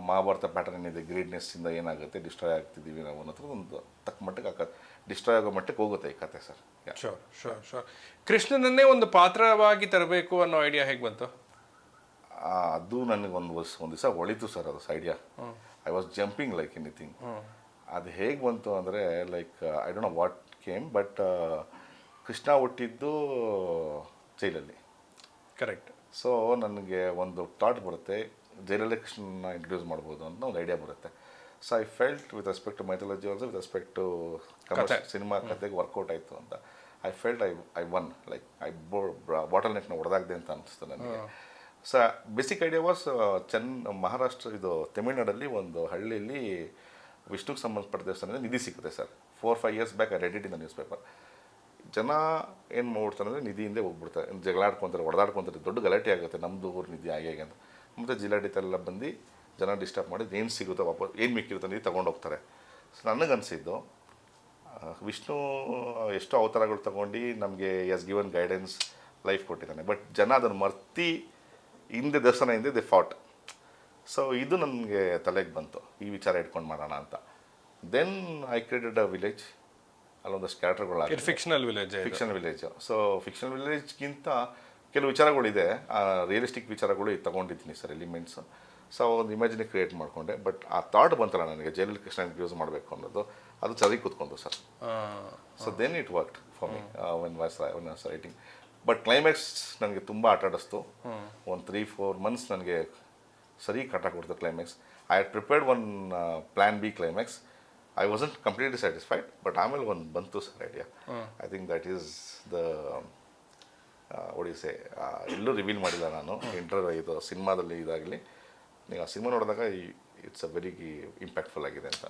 ಮಹಾಭಾರತ ಪ್ಯಾಟರ್ನ್ ಏನಿದೆ, ಗ್ರೀಡ್ನೆಸ್ಸಿಂದ ಏನಾಗುತ್ತೆ, ಡಿಸ್ಟ್ರಾಯ್ ಆಗ್ತಿದ್ದೀವಿ ನಾವು ಅನ್ನೋದ್ರ ಒಂದು ತಕ್ಕ ಮಟ್ಟಿಗೆ ಡಿಸ್ಟ್ರಾಯ್ ಆಗೋ ಮಟ್ಟಿಗೆ ಹೋಗುತ್ತೆ ಈ ಕತೆ ಸರ್. ಶೋರ್. ಕೃಷ್ಣನನ್ನೇ ಒಂದು ಪಾತ್ರವಾಗಿ ತರಬೇಕು ಅನ್ನೋ ಐಡಿಯಾ ಹೇಗೆ ಬಂತು? ಅದು ನನಗೆ ಒಂದು ದಿವಸ ಹೊಳಿತು ಸರ್, ಅದು idea. I was jumping like anything. ಅದು ಹೇಗೆ ಬಂತು ಅಂದರೆ like I don't know what came, but Krishna ಹುಟ್ಟಿದ್ದು ಜೈಲಲ್ಲಿ. ಕರೆಕ್ಟ್. ಸೊ ನನಗೆ ಒಂದು ಥಾಟ್ ಬರುತ್ತೆ, ಜೈಲಲ್ಲೇ ಕೃಷ್ಣನ ಇಂಟ್ರೊಡ್ಯೂಸ್ ಮಾಡ್ಬೋದು ಅಂತ ಒಂದು ಐಡಿಯಾ ಬರುತ್ತೆ. So I felt with respect to mythology also, with respect to cinema ಕತೆಗೆ ವರ್ಕೌಟ್ ಆಯಿತು ಅಂತ. I felt I won like bottle ನೆಟ್ನ ಹೊಡೆದಾಗ್ದೆ ಅಂತ ಅನಿಸ್ತು ನನಗೆ. So basic idea was Maharashtra ತಮಿಳ್ನಾಡಲ್ಲಿ ಒಂದು ಹಳ್ಳಿಯಲ್ಲಿ ವಿಷ್ಣುಗೆ ಸಂಬಂಧಪಟ್ಟ ದೇವಸ್ಥಾನದಿಂದ ನಿಧಿ ಸಿಗುತ್ತೆ ಸರ್. 4-5 years back I read it in the newspaper. ಜನ ಏನು ಮಾಡ್ಬಿಡ್ತಾರೆ ಅಂದರೆ ನಿಧಿ ಹಿಂದೆ ಹೋಗ್ಬಿಡ್ತಾರೆ, ಜಗಳಾಡ್ಕೊತಾರೆ, ಹೊಡೆದಾಡ್ಕೊತಾರೆ, ದೊಡ್ಡ ಗಲಾಟೆ ಆಗುತ್ತೆ ನಮ್ಮದು ಊರು ನಿಧಿ ಹಾಗೆ ಹೇಗೆ ಅಂತ. ಮತ್ತು ಜಿಲ್ಲಾಡಳಿತ ಬಂದು ಜನ ಡಿಸ್ಟರ್ಬ್ ಮಾಡಿ ಏನು ಸಿಗುತ್ತೋ ವಾಪಸ್ ಏನು ಮಿಕ್ಕಿರುತ್ತೆ ನಿಧಿ ತೊಗೊಂಡೋಗ್ತಾರೆ. ಸೊ ನನಗನ್ಸಿದ್ದು ವಿಷ್ಣು ಎಷ್ಟೋ ಅವತಾರಗಳು ತೊಗೊಂಡು ನಮಗೆ ಎಸ್ ಗಿವನ್ ಗೈಡೆನ್ಸ್ ಲೈಫ್ ಕೊಟ್ಟಿದ್ದಾನೆ. ಬಟ್ ಜನ ಅದನ್ನು ಮರ್ತಿ ಹಿಂದೆ ದೇವಸ್ಥಾನ ಹಿಂದೆ ದೆ ಫಾಟ್. ಸೊ ಇದು ನನಗೆ ತಲೆಗೆ ಬಂತು, ಈ ವಿಚಾರ ಇಟ್ಕೊಂಡು ಮಾಡೋಣ ಅಂತ. Then I created a village, ಅಲ್ಲೊಂದಷ್ಟು ಕ್ಯಾರೆಕ್ಟರ್ಗಳು, ಫಿಕ್ಷನಲ್ ವಿಲೇಜ್. ಸೊ ಫಿಕ್ಷನಲ್ ವಿಲೇಜ್ಗಿಂತ ಕೆಲವು ವಿಚಾರಗಳಿದೆ, ರಿಯಲಿಸ್ಟಿಕ್ ವಿಚಾರಗಳು ತಗೊಂಡಿದ್ದೀನಿ ಸರ್, ಎಲಿಮೆಂಟ್ಸು. ಸೊ ಒಂದು ಇಮ್ಯಾಜಿನೇ ಕ್ರಿಯೇಟ್ ಮಾಡಿಕೊಂಡೆ. ಬಟ್ ಆ ಥಾಟ್ ಬಂತಲ್ಲ ನನಗೆ ಜೈಲಲ್ಲಿ ಕೃಷ್ಣ ಯೂಸ್ ಮಾಡಬೇಕು ಅನ್ನೋದು, ಅದು ಸರಿ ಕೂತ್ಕೊಂಡು sir. So then it worked for me when was writing. But climax ನನಗೆ ತುಂಬ ಆಟ ಆಡಿಸ್ತು. ಒಂದು 3-4 ಮಂತ್ಸ್ ನನಗೆ ಸರಿ ಕಟ್ಟ ಕೊಡ್ತು climax. I had prepared one plan B climax. I wasn't completely satisfied, but ಆಮೇಲೆ ಒಂದು ಬಂತು sir idea. I think that is the odyssey. ಎಲ್ಲೂ ರಿವೀಲ್ ಮಾಡಿಲ್ಲ ನಾನು ಇದು ಸಿನಿಮಾದಲ್ಲಿ. ಇದಾಗಲಿ ನೀವು ಆ ಸಿನಿಮಾ ನೋಡಿದಾಗ ಇಟ್ಸ್ ಅ ವೆರಿ ಇಂಪ್ಯಾಕ್ಟ್ಫುಲ್ ಆಗಿದೆ ಅಂತ.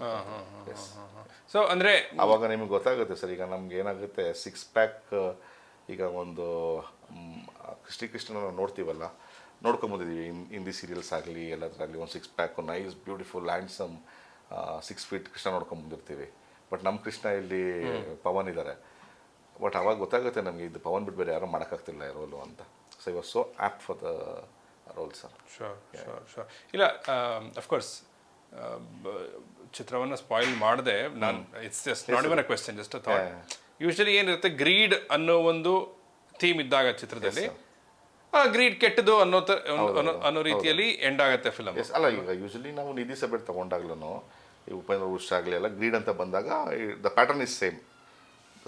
ಸೊ ಅಂದರೆ ಆವಾಗ ನಿಮಗೆ ಗೊತ್ತಾಗುತ್ತೆ ಸರ್. ಈಗ ನಮ್ಗೆ ಏನಾಗುತ್ತೆ, 6 ಪ್ಯಾಕ್ ಈಗ ಒಂದು ಕೃಷ್ಣನ ನೋಡ್ತೀವಲ್ಲ, ನೋಡ್ಕೊಂಬಂದಿದ್ದೀವಿ ಹಿಂದಿ ಸೀರಿಯಲ್ಸ್ ಆಗಲಿ ಎಲ್ಲದರಾಗಲಿ. ಒಂದು 6 pack nice beautiful handsome 6 feet Krishna ನೋಡ್ಕೊಂಬಂದಿರ್ತೀವಿ. ಬಟ್ ನಮ್ಮ ಕೃಷ್ಣ ಇಲ್ಲಿ ಪವನ್ ಇದ್ದಾರೆ. ಬಟ್ ಅವಾಗ ಗೊತ್ತಾಗುತ್ತೆ ನಮಗೆ ಇದು ಪವನ್ ಬಿಟ್ಟು ಬೇರೆ ಯಾರೂ ಮಾಡೋಕ್ಕಾಗ್ತಿಲ್ಲ ಈ ರೋಲು ಅಂತ. So I was so apt for the role sir. Sure. ಇಲ್ಲ, ಅಫ್ಕೋರ್ಸ್ ಚಿತ್ರವನ್ನು ಸ್ಪಾಯಿಲ್ ಮಾಡಿದೆ ನಾನು. It's just not even a question, just a thought. Usually ಏನಿರುತ್ತೆ, ಗ್ರೀಡ್ ಅನ್ನೋ ಒಂದು ಥೀಮ್ ಇದ್ದಾಗ ಚಿತ್ರದಲ್ಲಿ ಆ ಗ್ರೀಡ್ ಕೆಟ್ಟದು ಅನ್ನೋ ರೀತಿಯಲ್ಲಿ ಎಂಡ್ ಆಗುತ್ತೆ ಫಿಲಮ್. ಅಲ್ಲ, ಈಗ ಯೂಶಲಿ ನಾವು ನಿಧಿ ಸಬ್ಜೆಕ್ಟ್ ತೊಗೊಂಡಾಗ್ಲೂ ಈ ಉಪೇಂದ್ರ ಉಷ್ ಆಗಲಿ ಎಲ್ಲ ಗ್ರೀಡ್ ಅಂತ ಬಂದಾಗ the pattern is same.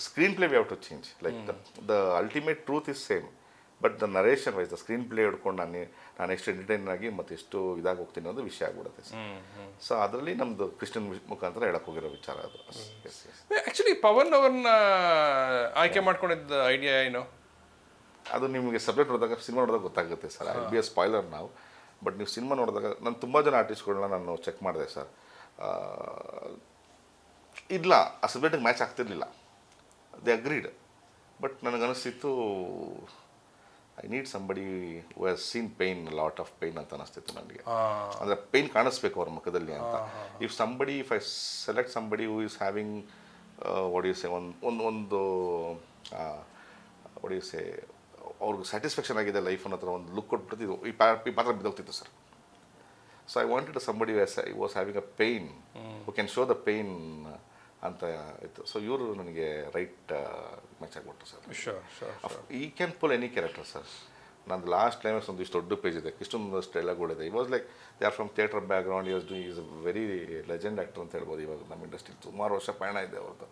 Screenplay we have to change. Like the ultimate truth is same, but the narration wise the screenplay ಹಿಡ್ಕೊಂಡು ನಾನು ಎಷ್ಟು ಎಂಟರ್ಟೈನ್ ಆಗಿ ಮತ್ತು ಎಷ್ಟು ಇದಾಗಿ ಹೋಗ್ತೀನಿ ಅನ್ನೋದು ವಿಷಯ ಆಗ್ಬಿಡುತ್ತೆ. ಸೊ ಅದರಲ್ಲಿ ನಮ್ಮದು ಕೃಷ್ಣನ್ ಮುಖಾಂತರ ಹೇಳಕ್ಕೆ ಹೋಗಿರೋ ವಿಚಾರ ಅದು. ಆ್ಯಕ್ಚುಲಿ ಪವನ್ ಅವ್ರನ್ನ ಆಯ್ಕೆ ಮಾಡ್ಕೊಂಡಿದ್ದ ಐಡಿಯಾ ಏನು? ಅದು ನಿಮಗೆ ಸಬ್ಜೆಕ್ಟ್ ನೋಡಿದಾಗ, ಸಿನಿಮಾ ನೋಡಿದಾಗ ಗೊತ್ತಾಗುತ್ತೆ sir. I B A spoiler ನಾವು. ಬಟ್ ನೀವು ಸಿನಿಮಾ ನೋಡಿದಾಗ ನಾನು ತುಂಬ ಜನ ಆರ್ಟಿಸ್ಟ್ಗಳನ್ನ ನಾನು ಚೆಕ್ ಮಾಡಿದೆ ಸರ್. ಇಲ್ಲ, ಆ ಸಬ್ಜೆಕ್ಟಿಗೆ ಮ್ಯಾಚ್ ಆಗ್ತಿರ್ಲಿಲ್ಲ. They agreed. ಬಟ್ ನನಗನ್ನಿಸ್ತಿತ್ತು I need somebody who has seen pain, lot of pain ಅಂತ ಅನಿಸ್ತಿತ್ತು ನನಗೆ. ಅಂದರೆ ಪೇನ್ ಕಾಣಿಸ್ಬೇಕು ಅವ್ರ ಮುಖದಲ್ಲಿ ಅಂತ. If I select somebody who is having odyssey ಒಂದು ಒಡಿಸೆ ಅವ್ರಿಗೆ ಸ್ಯಾಟಿಸ್ಫ್ಯಾಕ್ಷನ್ ಆಗಿದೆ ಲೈಫ್ ಅನ್ನೋ ಥರ ಒಂದು ಲುಕ್ ಕೊಟ್ಬಿಡ್ತಿದ್ದು ಈ ಪಾತ್ರ ಬಿದ್ದೋಗ್ತಿತ್ತು sir. So I wanted somebody was having a pain who can show the pain ಅಂತ ಇತ್ತು. ಸೊ ಇವರು ನನಗೆ ರೈಟ್ ಮ್ಯಾಚ್ ಆಗಿಬಿಟ್ಟು sir. He can pull any character sir. ನಂದು ಲಾಸ್ಟ್ ಕ್ಲೈಮ್ಯಾಕ್ಸ್ ಒಂದು ಇಷ್ಟು ದೊಡ್ಡ ಪೇಜ್ ಇದೆ, ಇಷ್ಟೊಂದಷ್ಟು ಡೈಲಾಗ್ಗಳಿದೆ. It was like they are from theatre background. Is a very legend actor ಅಂತ ಹೇಳ್ಬೋದು. ಇವಾಗ ನಮ್ಮ ಇಂಡಸ್ಟ್ರಿ ಸುಮಾರು ವರ್ಷ ಪಯಣ ಇದೆ ಅವ್ರದ್ದು.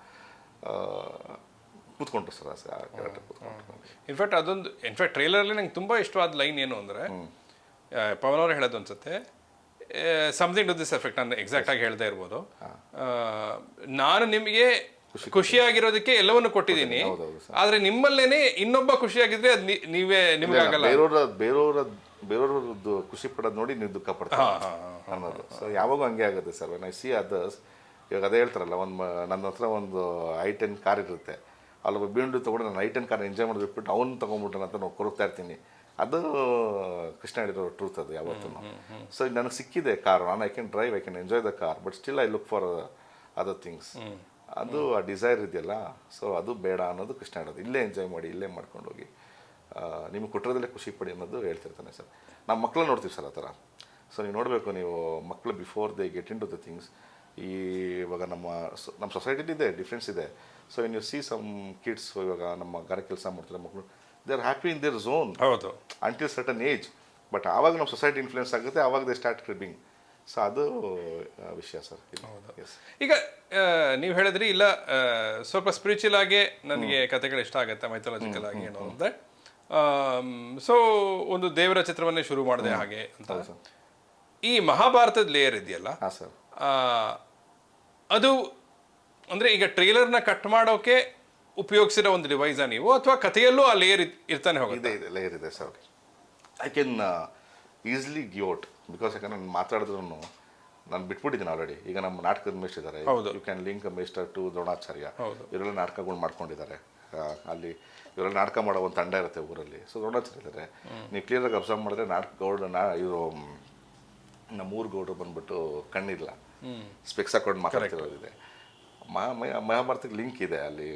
ಕೂತ್ಕೊಂಡ್ರು ಸರ್ ಆ ಕ್ಯಾರೆಕ್ಟರ್ ಕೂತ್ಕೊಂಡ್ರು. ಇನ್ಫ್ಯಾಕ್ಟ್ ಟ್ರೈಲರಲ್ಲಿ ನಂಗೆ ತುಂಬ ಇಷ್ಟವಾದ ಲೈನ್ ಏನು ಅಂದರೆ, ಪವನ್ ಅವರು ಹೇಳೋದು ಅನ್ಸುತ್ತೆ, ಸಮಥಿಂಗ್ ಟು ದಿಸ್ ಎಫೆಕ್ಟ್, ನಾನು ಎಕ್ಸಾಕ್ಟಾಗಿ ಹೇಳ್ತಾ ಇರ್ಬೋದು, ನಾನು ನಿಮಗೆ ಖುಷಿಯಾಗಿರೋದಕ್ಕೆ ಎಲ್ಲವನ್ನು ಕೊಟ್ಟಿದ್ದೀನಿ, ಆದರೆ ನಿಮ್ಮಲ್ಲೇನೆ ಇನ್ನೊಬ್ಬ ಖುಷಿಯಾಗಿದ್ರೆ ಅದು ನಿಮಗಾಗಲ್ಲ. ಬೇರೆಯವ್ರದ್ದು ಖುಷಿ ಪಡೋದು ನೋಡಿ ನೀವು ದುಃಖ ಪಡ್ತಾರೆ ಅನ್ನೋದು. ಸೊ ಯಾವಾಗೂ ಹಂಗೆ ಆಗುತ್ತೆ sir. When I C others, ಇವಾಗ ಅದೇ ಹೇಳ್ತಾರಲ್ಲ, ನನ್ನ ಹತ್ರ ಒಂದು i10 ಕಾರ್ ಇರುತ್ತೆ, ಅಲ್ಲೊಬ್ಬ ಬೀಂಡು ತೊಗೊಂಡು ನಾನು i10 ಕಾರ್ ಎಂಜಾಯ್ ಮಾಡಿ ಬಿಟ್ಬಿಟ್ಟು ಅವ್ನು ತೊಗೊಂಡ್ಬಿಟ್ಟೆ ಅಂತ ನಾವು ಕೊರಗ್ತಾ ಇರ್ತೀನಿ. ಅದು ಕೃಷ್ಣ ಹೇಳಿರೋ ಟ್ರೂತ್ ಅದು ಯಾವತ್ತೂ. ಸೊ ನನಗೆ ಸಿಕ್ಕಿದೆ ಕಾರು, ನಾನು I can drive, I can enjoy the car, but still I look for other things. ಅದು ಆ ಡಿಸೈರ್ ಇದೆಯಲ್ಲ, ಸೊ ಅದು ಬೇಡ ಅನ್ನೋದು ಕೃಷ್ಣ ಹೇಳೋದು. ಇಲ್ಲೇ ಎಂಜಾಯ್ ಮಾಡಿ, ಇಲ್ಲೇ ಮಾಡ್ಕೊಂಡು ಹೋಗಿ, ನಿಮಗೆ ಕೊಟ್ಟಿರೋದಲ್ಲೇ ಖುಷಿ ಪಡಿ ಅನ್ನೋದು ಹೇಳ್ತಿರ್ತಾನೆ ಸರ್. ನಾವು ಮಕ್ಕಳು ನೋಡ್ತೀವಿ ಸರ್ ಆ ಥರ. ಸೊ ನೀವು ನೋಡಬೇಕು, ನೀವು ಮಕ್ಕಳು before they get into the things. ಇವಾಗ ನಮ್ಮ ಸೊಸೈಟಿಲಿ ಇದೆ ಡಿಫ್ರೆನ್ಸ್ ಇದೆ. So when you see some kids, ಇವಾಗ ನಮ್ಮ ಗಾರೆ ಕೆಲಸ ಮಾಡ್ತಾರೆ ಮಕ್ಕಳು, they are happy in their zone until certain age. But ಆವಾಗ ನಮ್ಮ ಸೊಸೈಟಿ ಇನ್ಫ್ಲುಯೆನ್ಸ್ ಆಗುತ್ತೆ, ಆವಾಗ ದೇ ಸ್ಟಾರ್ಟ್ ಕ್ರಿಬಿಂಗ್. ಸೊ ಅದು ವಿಷಯ ಸರ್. ಈಗ ನೀವು ಹೇಳಿದ್ರಿ ಇಲ್ಲ, ಸ್ವಲ್ಪ ಸ್ಪಿರಿಚುವಲ್ ಆಗಿ ನನಗೆ ಕಥೆಗಳು ಇಷ್ಟ ಆಗುತ್ತೆ, ಮೈಥಾಲಜಿಕಲ್ ಆಗಿ ಏನೋ ಅಂತ. ಸೊ ಒಂದು ದೇವರ ಚಿತ್ರವನ್ನೇ ಶುರು ಮಾಡಿದೆ ಹಾಗೆ ಅಂತ. ಈ ಮಹಾಭಾರತದ ಲೇಯರ್ ಇದೆಯಲ್ಲ ಸರ್, ಅದು ಅಂದರೆ ಈಗ ಟ್ರೇಲರ್ನ ಕಟ್ ಮಾಡೋಕೆ ಉಪಯೋಗಿಸಿರೋ ಒಂದು ಡಿವೈಸಾ ನೀವು, ಅಥವಾ ಕಥೆಯಲ್ಲೂ ಆ ಲೇಯರ್ ಇರ್ತಾನೆ ಹೋಗುತ್ತೆ? ಇದೆ ಲೇಯರ್ ಇದೆ sir. I can easily give out, because ಯಾಕಂದ್ರೆ ನಾನು ಮಾತಾಡಿದ್ರು ನಾನು ಬಿಟ್ಬಿಟ್ಟಿದ್ದೀನಿ ಆಲ್ರೆಡಿ. ಈಗ ನಮ್ಮ ನಾಟಕದ ಮೇಷ್ಟ್ರು ಇದ್ದಾರೆ, you can link master to Dronacharya, ಇವರೆಲ್ಲ ನಾಟಕಗಳು ಮಾಡ್ಕೊಂಡಿದ್ದಾರೆ. ಅಲ್ಲಿ ಇವರೆಲ್ಲ ನಾಟಕ ಮಾಡೋ ಒಂದು ತಂಡ ಇರುತ್ತೆ ಊರಲ್ಲಿ. ಸೊ ದ್ರೋಣಾಚಾರ್ಯ ಇದ್ದಾರೆ. ನೀವು ಕ್ಲಿಯರಾಗಿ ಅಬ್ಸರ್ವ್ ಮಾಡಿದ್ರೆ ಇವರು ನಮ್ಮ ಊರು ಗೌಡರು ಬಂದ್ಬಿಟ್ಟು ಕಣ್ಣಿಲ್ಲ, ಸ್ಪೆಕ್ಸ್ ಹಾಕೊಂಡು ಮಾತಾಡ್ತಿರೋದಿದೆ. ಮಹಾಭಾರತಕ್ಕೆ ಲಿಂಕ್ ಇದೆ ಅಲ್ಲಿ.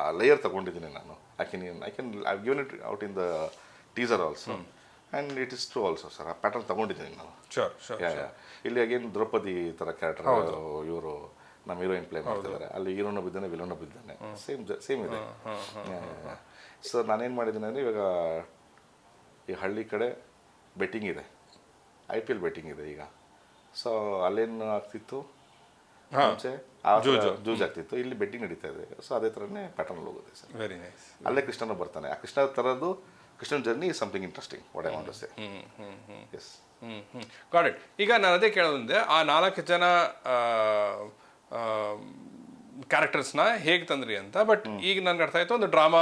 ಆ ಲೇಯರ್ ತೊಗೊಂಡಿದ್ದೀನಿ ನಾನು. I given it out in the teaser also and it is true also sir. ಆ ಪ್ಯಾಟರ್ನ್ ತೊಗೊಂಡಿದ್ದೀನಿ ನಾನು. ಇಲ್ಲಿ ಅಗೇನ್ ದ್ರೌಪದಿ ಥರ ಕ್ಯಾರೆಕ್ಟರ್ ಇವರು ನಮ್ಮ ಹೀರೋಯಿನ್ ಪ್ಲೇ ಮಾಡ್ತಿದ್ದಾರೆ. ಅಲ್ಲಿ ಹೀರೋನ ಬಿದ್ದಾನೆ, ವಿಲೋನ ಬಿದ್ದಾನೆ, ಸೇಮ್ ಇದೆ. ಸೊ ನಾನೇನು ಮಾಡಿದ್ದೀನಿ ಅಂದರೆ ಇವಾಗ ಈ ಹಳ್ಳಿ ಕಡೆ ಬೆಟ್ಟಿಂಗ್ ಇದೆ, IPL ಬೆಟ್ಟಿಂಗ್ ಇದೆ ಈಗ. ಸೊ ಅಲ್ಲೇನು ಆಗ್ತಿತ್ತು ಮುಂಚೆ ಜೂಜ್ ಆಗ್ತಿತ್ತು, ಇಲ್ಲಿ ಬೆಟ್ಟಿಂಗ್ ನಡೀತಾ ಇದೆ. ಸೊ ಅದೇ ಥರನೇ ಪ್ಯಾಟರ್ನಲ್ಲಿ ಹೋಗುತ್ತೆ ಸರ್. Very nice. ಅಲ್ಲೇ ಕೃಷ್ಣನೂ ಬರ್ತಾನೆ. ಆ ಕೃಷ್ಣ ಥರದ್ದು ಕೃಷ್ಣನ್ journey is something interesting. What I want to say. Yes. Got it. ಈಗ ನಾನು ಅದೇ ಕೇಳೋದಂದ್ರೆ ಆ 4 ಜನ ಕ್ಯಾರೆಕ್ಟರ್ಸ್ನ ಹೇಗೆ ತಂದ್ರಿ ಅಂತ. ಬಟ್ ಈಗ ನನ್ಗೆ ಅರ್ಥ ಆಯ್ತು ಒಂದು ಡ್ರಾಮಾ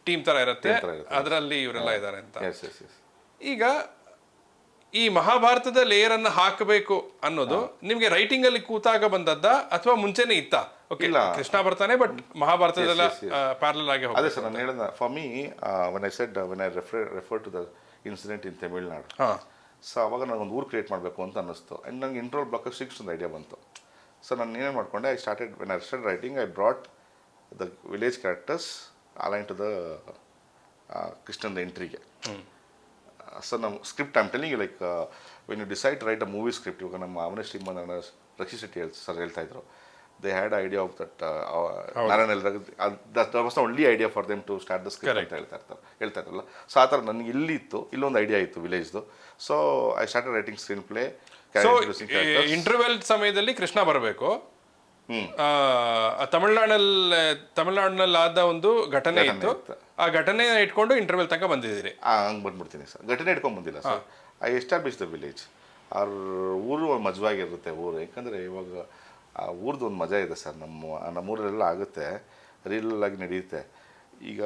ಟೀಮ್ ಥರ ಇರುತ್ತೆ, ಅದರಲ್ಲಿ ಇವರೆಲ್ಲ ಇದ್ದಾರೆ ಅಂತ. ಈಗ ಈ ಮಹಾಭಾರತದ ಲೇಯರ್ ಅನ್ನು ಹಾಕಬೇಕು ಅನ್ನೋದು ನಿಮ್ಗೆ ರೈಟಿಂಗ್ ಅಲ್ಲಿ ಕೂತಾಗ ಬಂದದ್ದ ಅಥವಾ ಮುಂಚೆನೆ ಇತ್ತ? ಓಕೆ, ಕೃಷ್ಣ ಬರ್ತಾನೆ, ಬಟ್ ಮಹಾಭಾರತದೆಲ್ಲ ಪ್ಯಾರಲಲ್ ಆಗಿ ಅದೇ ಸರ್ ನಾನು ಹೇಳಿದ. For me when I refer to the incident in Tamil Nadu, so ಅವಾಗ ನಾನು ಒಂದು ಊರು ಕ್ರಿಯೇಟ್ ಮಾಡಬೇಕು ಅಂತ ಅನ್ನಿಸ್ತು. ಆ್ಯಂಡ್ ನಂಗೆ ಇಂಟ್ರೋಲ್ ಬ್ಲಾಕ್ ಒಂದು ಐಡಿಯಾ ಬಂತು. ಸೊ ನಾನು ಏನೇನು ಮಾಡ್ಕೊಂಡೆ, when I started writing I brought the village characters align to the ಕೃಷ್ಣನ್ ಎಂಟ್ರಿಗೆ. ಸೊ ನಮ್ಮ script I'm telling you like when you decide to write a movie script, ಇವಾಗ ನಮ್ಮ ಅವನೇ ಶ್ರೀಮಂತ ರಕ್ಷಿ ಶೆಟ್ಟಿ ಸರ್ ಹೇಳ್ತಾ ಇದ್ರು, they had idea of that Narayana that was the only idea for them to start the script ಅಂತ ಹೇಳ್ತಾ ಇದ್ರಲ್ಲ. ಸೊ ಆ ಥರ ನನಗೆ ಇಲ್ಲಿ ಇತ್ತು, ಇಲ್ಲೊಂದು ಐಡಿಯಾ ಇತ್ತು ವಿಲೇಜ್ದು. So I started writing screenplay. Interval ಸಮಯದಲ್ಲಿ ಕೃಷ್ಣ ಬರಬೇಕು. ತಮಿಳ್ನಾಡಿನಲ್ಲಿ ಆದ ಒಂದು ಘಟನೆ ಇತ್ತು, ಆ ಘಟನೆ ಇಟ್ಕೊಂಡು ಇಂಟರ್ವೆಲ್ ತನಕ ಬಂದಿದ್ದೀರಿ. ಹಂಗೆ ಬಂದ್ಬಿಡ್ತೀನಿ ಸರ್. ಘಟನೆ ಇಟ್ಕೊಂಡು ಬಂದಿಲ್ಲ sir. I establish the village. ಅವ್ರ ಊರು ಒಂದು ಮಜವಾಗಿರುತ್ತೆ ಊರು. ಯಾಕಂದರೆ ಇವಾಗ ಆ ಊರ್ದು ಒಂದು ಮಜಾ ಇದೆ ಸರ್. ನಮ್ಮೂರಲ್ಲೆಲ್ಲ ಆಗುತ್ತೆ, ರೀಲ್ ಆಗಿ ನಡೆಯುತ್ತೆ. ಈಗ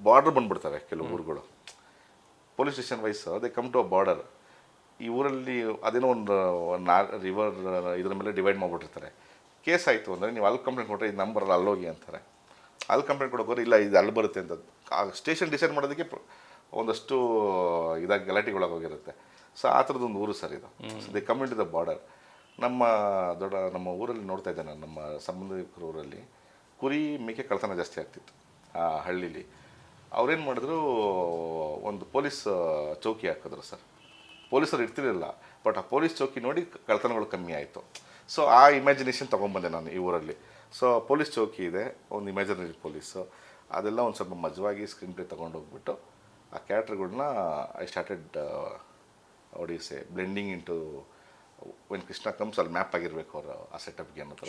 ಬಾರ್ಡರ್ ಬಂದ್ಬಿಡ್ತವೆ ಕೆಲವು ಊರುಗಳು, police station wise they come to a border. ಈ ಊರಲ್ಲಿ ಅದೇನೋ ಒಂದು ರಿವರ್ ಇದ್ರ ಮೇಲೆ ಡಿವೈಡ್ ಮಾಡಿಬಿಟ್ಟಿರ್ತಾರೆ. ಕೇಸ್ ಆಯಿತು ಅಂದರೆ ನೀವು ಅಲ್ಲಿ ಕಂಪ್ಲೇಂಟ್ ಕೊಟ್ಟರೆ ಇದು ನಂಬರಲ್ಲ, ಅಲ್ಲೋಗಿ ಅಂತಾರೆ. ಅಲ್ಲಿ ಕಂಪ್ಲೇಂಟ್ ಕೊಡೋಕೋದ್ರೆ ಇಲ್ಲ ಇದು ಅಲ್ಲಿ ಬರುತ್ತೆ ಅಂತ. ಆ ಸ್ಟೇಷನ್ ಡಿಸೈಡ್ ಮಾಡೋದಕ್ಕೆ ಒಂದಷ್ಟು ಇದಾಗಿ ಗಲಾಟೆಗೊಳಗೋಗಿರುತ್ತೆ. ಸೊ ಆ ಥರದ್ದೊಂದು ಊರು ಸರ್ ಇದು. They come into the border. ನಮ್ಮ ಊರಲ್ಲಿ ನೋಡ್ತಾ ಇದ್ದೆ ನಾನು, ನಮ್ಮ ಸಂಬಂಧಿಕರ ಊರಲ್ಲಿ ಕುರಿ ಮೇಕೆ ಕಳ್ತನ ಜಾಸ್ತಿ ಆಗ್ತಿತ್ತು ಆ ಹಳ್ಳೀಲಿ. ಅವ್ರೇನು ಮಾಡಿದ್ರು, ಒಂದು ಪೊಲೀಸ್ ಚೌಕಿ ಹಾಕಿದ್ರು ಸರ್. ಪೊಲೀಸರು ಇರ್ತಿರಲಿಲ್ಲ, ಬಟ್ ಆ ಪೊಲೀಸ್ ಚೌಕಿ ನೋಡಿ ಕಳ್ತನಗಳು ಕಮ್ಮಿ ಆಯಿತು. ಸೊ ಆ ಇಮ್ಯಾಜಿನೇಷನ್ ತೊಗೊಂಬಂದೆ ನಾನು ಈ ಊರಲ್ಲಿ. ಸೊ ಪೊಲೀಸ್ ಚೌಕಿ ಇದೆ, ಒಂದು ಇಮ್ಯಾಜಿನರಿ ಪೊಲೀಸು, ಅದೆಲ್ಲ ಒಂದು ಸ್ವಲ್ಪ ಮಜವಾಗಿ ಸ್ಕ್ರೀನ್ ಪ್ಲೇ ತೊಗೊಂಡೋಗ್ಬಿಟ್ಟು ಆ ಕ್ಯಾರೆಕ್ಟರ್ಗಳನ್ನ I started odyssey blending into when Krishna comes ಅಲ್ಲಿ ಮ್ಯಾಪ್ ಆಗಿರಬೇಕು ಅವರು ಆ ಸೆಟಪ್ಗೆ ಅನ್ನೋ ಥರ.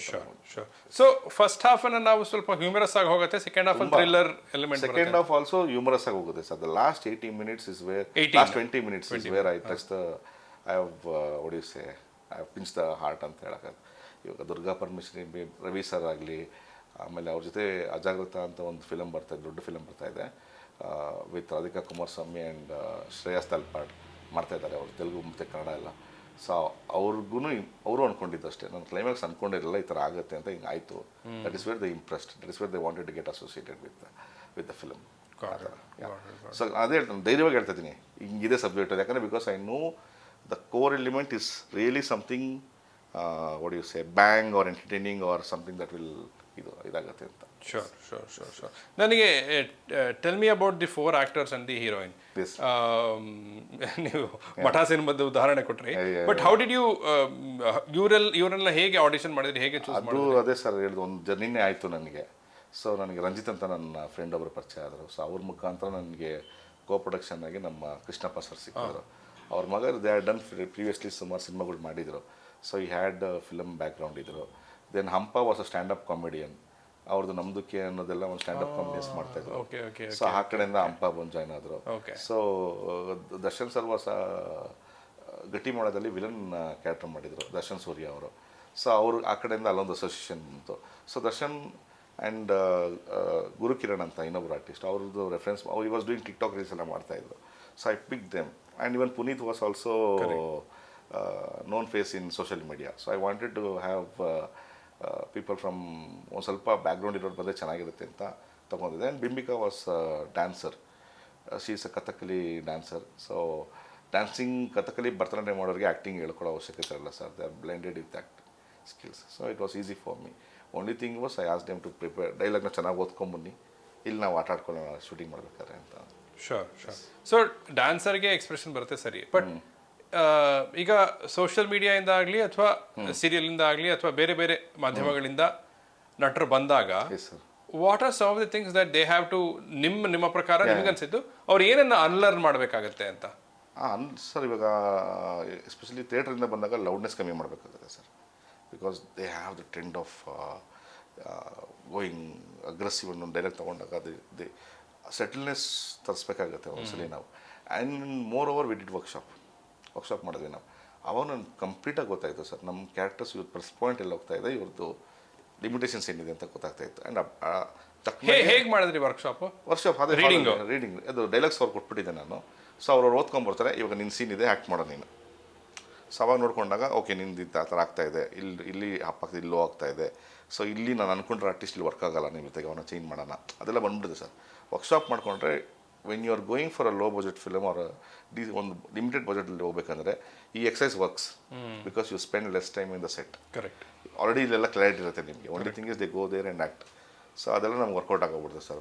ಸೊ ಫಸ್ಟ್ ಹಾಫನ್ನು ನಾವು ಸ್ವಲ್ಪ ಹ್ಯೂಮರಸ್ ಆಗಿ ಹೋಗುತ್ತೆ, second half thriller element. Second half also humorous ಆಗಿ ಹೋಗುತ್ತೆ sir. The last 80 minutes is where, last 20 minutes is where I touch the I have pinch the heart ಅಂತ ಹೇಳೋಕ್ಕಾಗ. ಇವಾಗ ದುರ್ಗಾ ಪರಮೇಶ್ವರಿ, ರವಿ ಸರ್ ಆಗಲಿ, ಆಮೇಲೆ ಅವ್ರ ಜೊತೆ ಅಜಾಗೃತ ಅಂತ ಒಂದು ಫಿಲಮ್ ಬರ್ತಾಯಿದೆ, ದೊಡ್ಡ ಫಿಲಮ್ ಬರ್ತಾಯಿದೆ ವಿತ್ ರಾಧಿಕಾ ಕುಮಾರಸ್ವಾಮಿ ಆ್ಯಂಡ್ ಶ್ರೇಯಸ್ ತಲ್ಪಾಡ್ ಮಾಡ್ತಾಯಿದ್ದಾರೆ ಅವರು, ತೆಲುಗು ಮತ್ತು ಕನ್ನಡ ಎಲ್ಲ. ಸೊ ಅವರು ಅಂದ್ಕೊಂಡಿದ್ದು ಅಷ್ಟೇ, ನಾನು ಕ್ಲೈಮ್ಯಾಕ್ಸ್ ಅಂದ್ಕೊಂಡಿರಲಿಲ್ಲ ಈ ಥರ ಆಗುತ್ತೆ ಅಂತ. ಹಿಂಗೆ ಆಯಿತು. That is where the impressed, that is where they wanted to get associated with the film. So ಅದೇ ಹೇಳ್ತಾನೆ, ಧೈರ್ಯವಾಗಿ ಹೇಳ್ತಾ ಇದ್ದೀನಿ ಹಿಂಗಿದೆ ಸಬ್ಜೆಕ್ಟ್. ಯಾಕಂದರೆ because I know the core element is really something what you say bang or entertaining or something that will ಇದಾಗುತ್ತೆ ಅಂತ. ಶೋರ್. ನನಗೆ tell me about the 4 actors and the heroine. ನೀವು ಮಠ ಸಿನಿಮಾದ ಉದಾಹರಣೆ ಕೊಟ್ರಿ, ಬಟ್ ಹೌ ಡಿಡ್ ಯು ಇವರೆಲ್ಲ ಹೇಗೆ ಆಡಿಷನ್ ಮಾಡಿದ್ರಿ, ಹೇಗೆ ಚೂಸ್ ಮಾಡಿದ್ರಿ? ಅದೇ ಸರ್ ಹೇಳಿದ್ರು, ಒಂದು ಜರ್ನಿನೇ ಆಯಿತು ನನಗೆ. ಸೊ ನನಗೆ ರಂಜಿತ್ ಅಂತ ನನ್ನ ಫ್ರೆಂಡ್ ಒಬ್ಬರು ಪರಿಚಯ ಆದರು. ಸೊ ಅವ್ರ ಮುಖಾಂತರ ನನಗೆ ಪ್ರೊಡಕ್ಷನ್ ಆಗಿ ನಮ್ಮ ಕೃಷ್ಣಪ್ಪ ಸರ್ ಸಿಕ್ಕಿದ್ರು. ಅವ್ರ ಮಗ ದೇ ಹ್ಯಾಡ್ ಡನ್ ಪ್ರೀವಿಯಸ್ಲಿ ಸುಮಾರು ಸಿನಿಮಾಗಳು ಮಾಡಿದರು. So he had film background ಇದ್ದರು. Then Hampa was a standup comedian. ಅವ್ರದ್ದು ನಮ್ದಕ್ಕೆ ಅನ್ನೋದೆಲ್ಲ ಒಂದು ಸ್ಟ್ಯಾಂಡಪ್ ಕಾಮಿಡಿಯನ್ಸ್ ಮಾಡ್ತಾಯಿದ್ರು. ಸೊ ಆ ಕಡೆಯಿಂದ ಹಂಪ ಬಂದು ಜಾಯ್ನ್ ಆದರು. ಸೊ ದರ್ಶನ್ ಸರ್ ವಾಸ ಗಟ್ಟಿ ಮಾಡೋದಲ್ಲಿ ವಿಲನ್ ಕ್ಯಾರೆಕ್ಟರ್ ಮಾಡಿದರು, ದರ್ಶನ್ ಸೂರ್ಯ ಅವರು. ಸೊ ಅವರು ಆ ಕಡೆಯಿಂದ ಅಲ್ಲೊಂದು ಅಸೋಸಿಯೇಷನ್ ಬಂತು. ಸೊ ದರ್ಶನ್ ಆ್ಯಂಡ್ ಗುರುಕಿರಣ್ ಅಂತ ಇನ್ನೊಬ್ಬರು ಆರ್ಟಿಸ್ಟ್, ಅವ್ರದ್ದು ರೆಫರೆನ್ಸ್, ಅವ್ರು ವಾಸ್ ಡೂಯಿಂಗ್ ಟಿಕ್ಟಾಕ್ ರೀಲ್ಸ್ ಎಲ್ಲ ಮಾಡ್ತಾಯಿದ್ರು. So I pick them. And even Puneeth was also known face in social media. So I wanted to have people from ಒಂದು ಸ್ವಲ್ಪ ಬ್ಯಾಕ್ಗ್ರೌಂಡ್ ಇರೋರು ಬಂದರೆ ಚೆನ್ನಾಗಿರುತ್ತೆ ಅಂತ ತೊಗೊಂಡಿದ್ದೆ. And Bimbika was dancer, she is a Kathakali dancer. So dancing Kathakali Bharatanatyam ಮಾಡೋರಿಗೆ ಆ್ಯಕ್ಟಿಂಗ್ ಹೇಳ್ಕೊಡೋ ಅವಶ್ಯಕತೆ ಇರಲ್ಲ sir, they are blended with act skills. So it was easy for me. Only thing was I ask them to prepare ಡೈಲಾಗ್ನ ಚೆನ್ನಾಗಿ ಓದ್ಕೊಂಬನ್ನಿ, ಇಲ್ಲಿ ನಾವು ಆಟ ಆಡ್ಕೊಳ್ಳೋಣ ಶೂಟಿಂಗ್ ಮಾಡ್ಬೇಕಾದ್ರೆ ಅಂತ. Sure sure. ಸೊ ಡ್ಯಾನ್ಸರ್ಗೆ ಎಕ್ಸ್ಪ್ರೆಷನ್ ಬರುತ್ತೆ ಸರಿ, ಬಟ್ ಈಗ ಸೋಷಿಯಲ್ ಮೀಡಿಯಾಯಿಂದ ಆಗಲಿ ಅಥವಾ ಸೀರಿಯಲಿಂದ ಆಗಲಿ ಅಥವಾ ಬೇರೆ ಬೇರೆ ಮಾಧ್ಯಮಗಳಿಂದ ನಟರು ಬಂದಾಗ what are some of the things that they have to ನಿಮ್ಮ ಪ್ರಕಾರ ನಿಮ್ಗೆ ಅನ್ಸಿದ್ದು ಅವ್ರು ಏನನ್ನ ಅನ್ಲರ್ನ್ ಮಾಡಬೇಕಾಗತ್ತೆ ಅಂತ? ಸರ್ ಇವಾಗ ಎಸ್ಪೆಷಲಿ ಥಿಯೇಟ್ರಿಂದ ಬಂದಾಗ ಲೌಡ್ನೆಸ್ ಕಮ್ಮಿ ಮಾಡಬೇಕಾಗುತ್ತೆ sir, because they have the trend of going aggressive ಅನ್ನೋ ಡೈರೆಕ್ಟ್ ತೊಗೊಂಡಾಗ ದೇ ಸೆಟಲ್ನೆಸ್ ತರಿಸ್ಬೇಕಾಗತ್ತೆ ಒಂದ್ಸಲಿ ನಾವು. And more over V did workshop ಮಾಡಿದ್ವಿ ನಾವು. ಅವಾಗ ನನಗೆ ಕಂಪ್ಲೀಟಾಗಿ ಗೊತ್ತಾಯಿತು ಸರ್, ನಮ್ಮ ಕ್ಯಾರೆಕ್ಟರ್ಸ್ ಇವ್ರ ಪ್ಲಸ್ ಪಾಯಿಂಟ್ ಎಲ್ಲ ಹೋಗ್ತಾ ಇದೆ, ಇವ್ರದ್ದು ಲಿಮಿಟೇಷನ್ಸ್ ಏನಿದೆ ಅಂತ ಗೊತ್ತಾಗ್ತಾ ಇತ್ತು. ಆ್ಯಂಡ್ ಹೇಗೆ ಮಾಡಿದ್ರಿ ವರ್ಕ್ಶಾಪ್ ಅದೇ ರೀಡಿಂಗ್ ಅದು ಡೈಲಾಗ್ಸ್ ಅವ್ರು ಕೊಟ್ಬಿಟ್ಟಿದ್ದೆ ನಾನು. ಸೊ ಅವ್ರು ಓದ್ಕೊಂಡ್ಬರ್ತಾರೆ, ಇವಾಗ ನಿನ್ನ ಸೀನ್ ಇದೆ ಆ್ಯಕ್ಟ್ ಮಾಡೋ ನೀನು. ಸೊ ಅವಾಗ ನೋಡ್ಕೊಂಡಾಗ ಓಕೆ ನಿಂದು ಆ ಥರ ಆಗ್ತಾಯಿದೆ, ಇಲ್ಲಿ ಹಪ್ಪಾಗ್ತದೆ, ಇಲ್ಲೋ ಆಗ್ತಾಯಿದೆ. ಸೊ ಇಲ್ಲಿ ನಾನು ಅಂದ್ಕೊಂಡ್ರೆ ಆರ್ಟಿಸ್ಟ್ ಇಲ್ಲಿ ವರ್ಕ್ ಆಗೋಲ್ಲ, ನಿಮ್ಮ ಜೊತೆಗೆ ಅವನ್ನ ಚೇಂಜ್ ಮಾಡೋಣ, ಅದೆಲ್ಲ ಬಂದ್ಬಿಟ್ಟಿದೆ ಸರ್. ವರ್ಕ್ಶಾಪ್ ಮಾಡಿಕೊಂಡ್ರೆ when you are going for a low budget film or ಒಂದು ಲಿಮಿಟೆಡ್ ಬಜೆಟಲ್ಲಿ ಹೋಗ್ಬೇಕಂದ್ರೆ ಈ exercise works, because you spend less time in the set. Correct. Already ಇಲ್ಲೆಲ್ಲ ಕ್ಲಾರಿಟಿ ಇರುತ್ತೆ ನಿಮಗೆ. Only thing is they go there and act. So ಅದೆಲ್ಲ ನಮ್ಗೆ ವರ್ಕೌಟ್ ಆಗೋಗ್ಬಿಡ್ತು ಸರ್.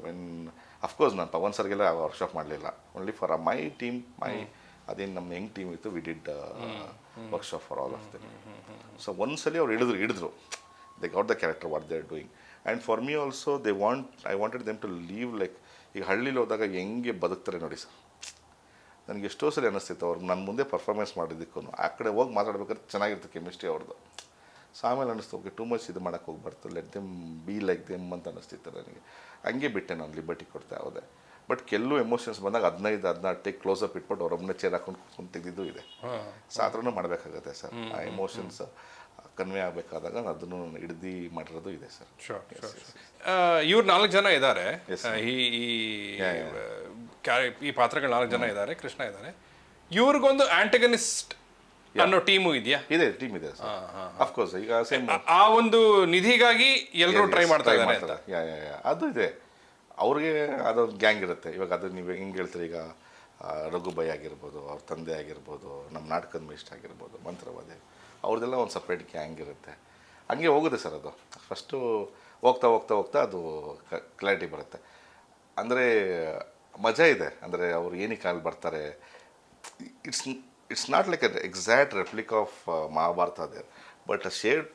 ಅಫ್ಕೋರ್ಸ್ ನಾನು ಪವನ್ ಸರ್ಗೆಲ್ಲ ವರ್ಕ್ಶಾಪ್ ಮಾಡಲಿಲ್ಲ, ಓನ್ಲಿ ಫಾರ್ ಮೈ ಟೀಮ್, ಅದೇನು ನಮ್ಮ ಹೆಂಗ್ ಟೀಮ್ ಇತ್ತು, we did workshop for all of them. So ಒಂದ್ಸಲಿ ಅವ್ರು ಹಿಡಿದ್ರು, they got the character what they are doing. And for me also I wanted them to live like, ಈಗ ಹಳ್ಳಿಲಿ ಹೋದಾಗ ಹೆಂಗೆ ಬದುಕ್ತಾರೆ ನೋಡಿ ಸರ್, ನನಗೆ ಎಷ್ಟೋ ಸಲ ಅನ್ನಿಸ್ತಿತ್ತು ಅವ್ರು ನನ್ನ ಮುಂದೆ ಪರ್ಫಾರ್ಮೆನ್ಸ್ ಮಾಡಿದ್ದಕ್ಕೂ ಆ ಕಡೆ ಹೋಗಿ ಮಾತಾಡ್ಬೇಕಾದ್ರೆ ಚೆನ್ನಾಗಿರುತ್ತೆ ಕೆಮಿಸ್ಟ್ರಿ ಅವ್ರದ್ದು. ಸೊ ಆಮೇಲೆ ಅನ್ನಿಸ್ತು ಓಕೆ ಟೂ ಮಚ್ ಇದು ಮಾಡೋಕ್ಕೆ ಹೋಗ್ಬಾರ್ದು, let them be like them ಅಂತ ಅನ್ನಿಸ್ತಿತ್ತು ನನಗೆ. ಹಂಗೆ ಬಿಟ್ಟೆ ನಾನು ಲಿಬರ್ಟಿ ಕೊಡ್ತಾ ಹೋದೆ. ಬಟ್ ಕೆಲವು ಎಮೋಷನ್ಸ್ ಬಂದಾಗ 15-16 ಟೇಕ್ ಕ್ಲೋಸಪ್ ಇಟ್ಬಿಟ್ಟು ಅವ್ರೊಬ್ಬನೇ ಚೇರ್ ಹಾಕೊಂಡು ಕೂತ್ಕೊಂಡು ತೆಗೆದಿದ್ದು ಇದೆ. ಸೊ ಆ ಥರನೂ ಮಾಡಬೇಕಾಗತ್ತೆ ಸರ್. ಆ ಎಮೋಷನ್ಸ್ ಕನ್ವೆ ಆಗಬೇಕಾದಾಗ ಅದನ್ನು ಹಿಡ್ದು ಮಾಡಿರೋದು ಇದೆ ಸರ್. ಇವ್ರು 4 ಜನ ಇದ್ದಾರೆ, ಈ ಪಾತ್ರಗಳು 4 ಜನ ಇದ್ದಾರೆ, ಕೃಷ್ಣ ಇದ್ದಾರೆ. ಇವ್ರಿಗೊಂದು ಆಂಟಗನಿಸ್ಟ್ ಅನ್ನೋ ಟೀಮು ಇದೆಯಾ? ಇದೆ, ಟೀಮ್ ಇದೆ ಅಫ್ಕೋರ್ಸ್. ಈಗ ಸೇಮ್ ಆ ಒಂದು ನಿಧಿಗಾಗಿ ಎಲ್ಲರೂ ಟ್ರೈ ಮಾಡ್ತಾ ಇದ್ದಾರೆ. ಅದು ಇದೆ, ಅವ್ರಿಗೆ ಅದೊಂದು ಗ್ಯಾಂಗ್ ಇರುತ್ತೆ. ಇವಾಗ ಅದು ನೀವು ಹೆಂಗೆ ಹೇಳ್ತೀರಿ, ಈಗ ರಘುಬೈ ಆಗಿರ್ಬೋದು, ಅವ್ರ ತಂದೆ ಆಗಿರ್ಬೋದು, ನಮ್ಮ ನಾಟಕದ ಮೇಷ್ಟ್ ಆಗಿರ್ಬೋದು, ಮಂತ್ರವಾದಿ, ಅವ್ರದ್ದೆಲ್ಲ ಒಂದು ಸಪ್ರೇಟ್ ಗ್ಯಾಂಗ್ ಇರುತ್ತೆ. ಹಂಗೆ ಹೋಗುತ್ತೆ ಸರ್. ಅದು ಫಸ್ಟು ಹೋಗ್ತಾ ಹೋಗ್ತಾ ಹೋಗ್ತಾ ಅದು ಕ್ಲಾರಿಟಿ ಬರುತ್ತೆ. ಅಂದರೆ ಮಜಾ ಇದೆ. ಅಂದರೆ ಅವ್ರು ಏನಕ್ಕೆ ಅಲ್ಲಿ ಬರ್ತಾರೆ, it's not like a exact replica of Mahabharata there, but a shade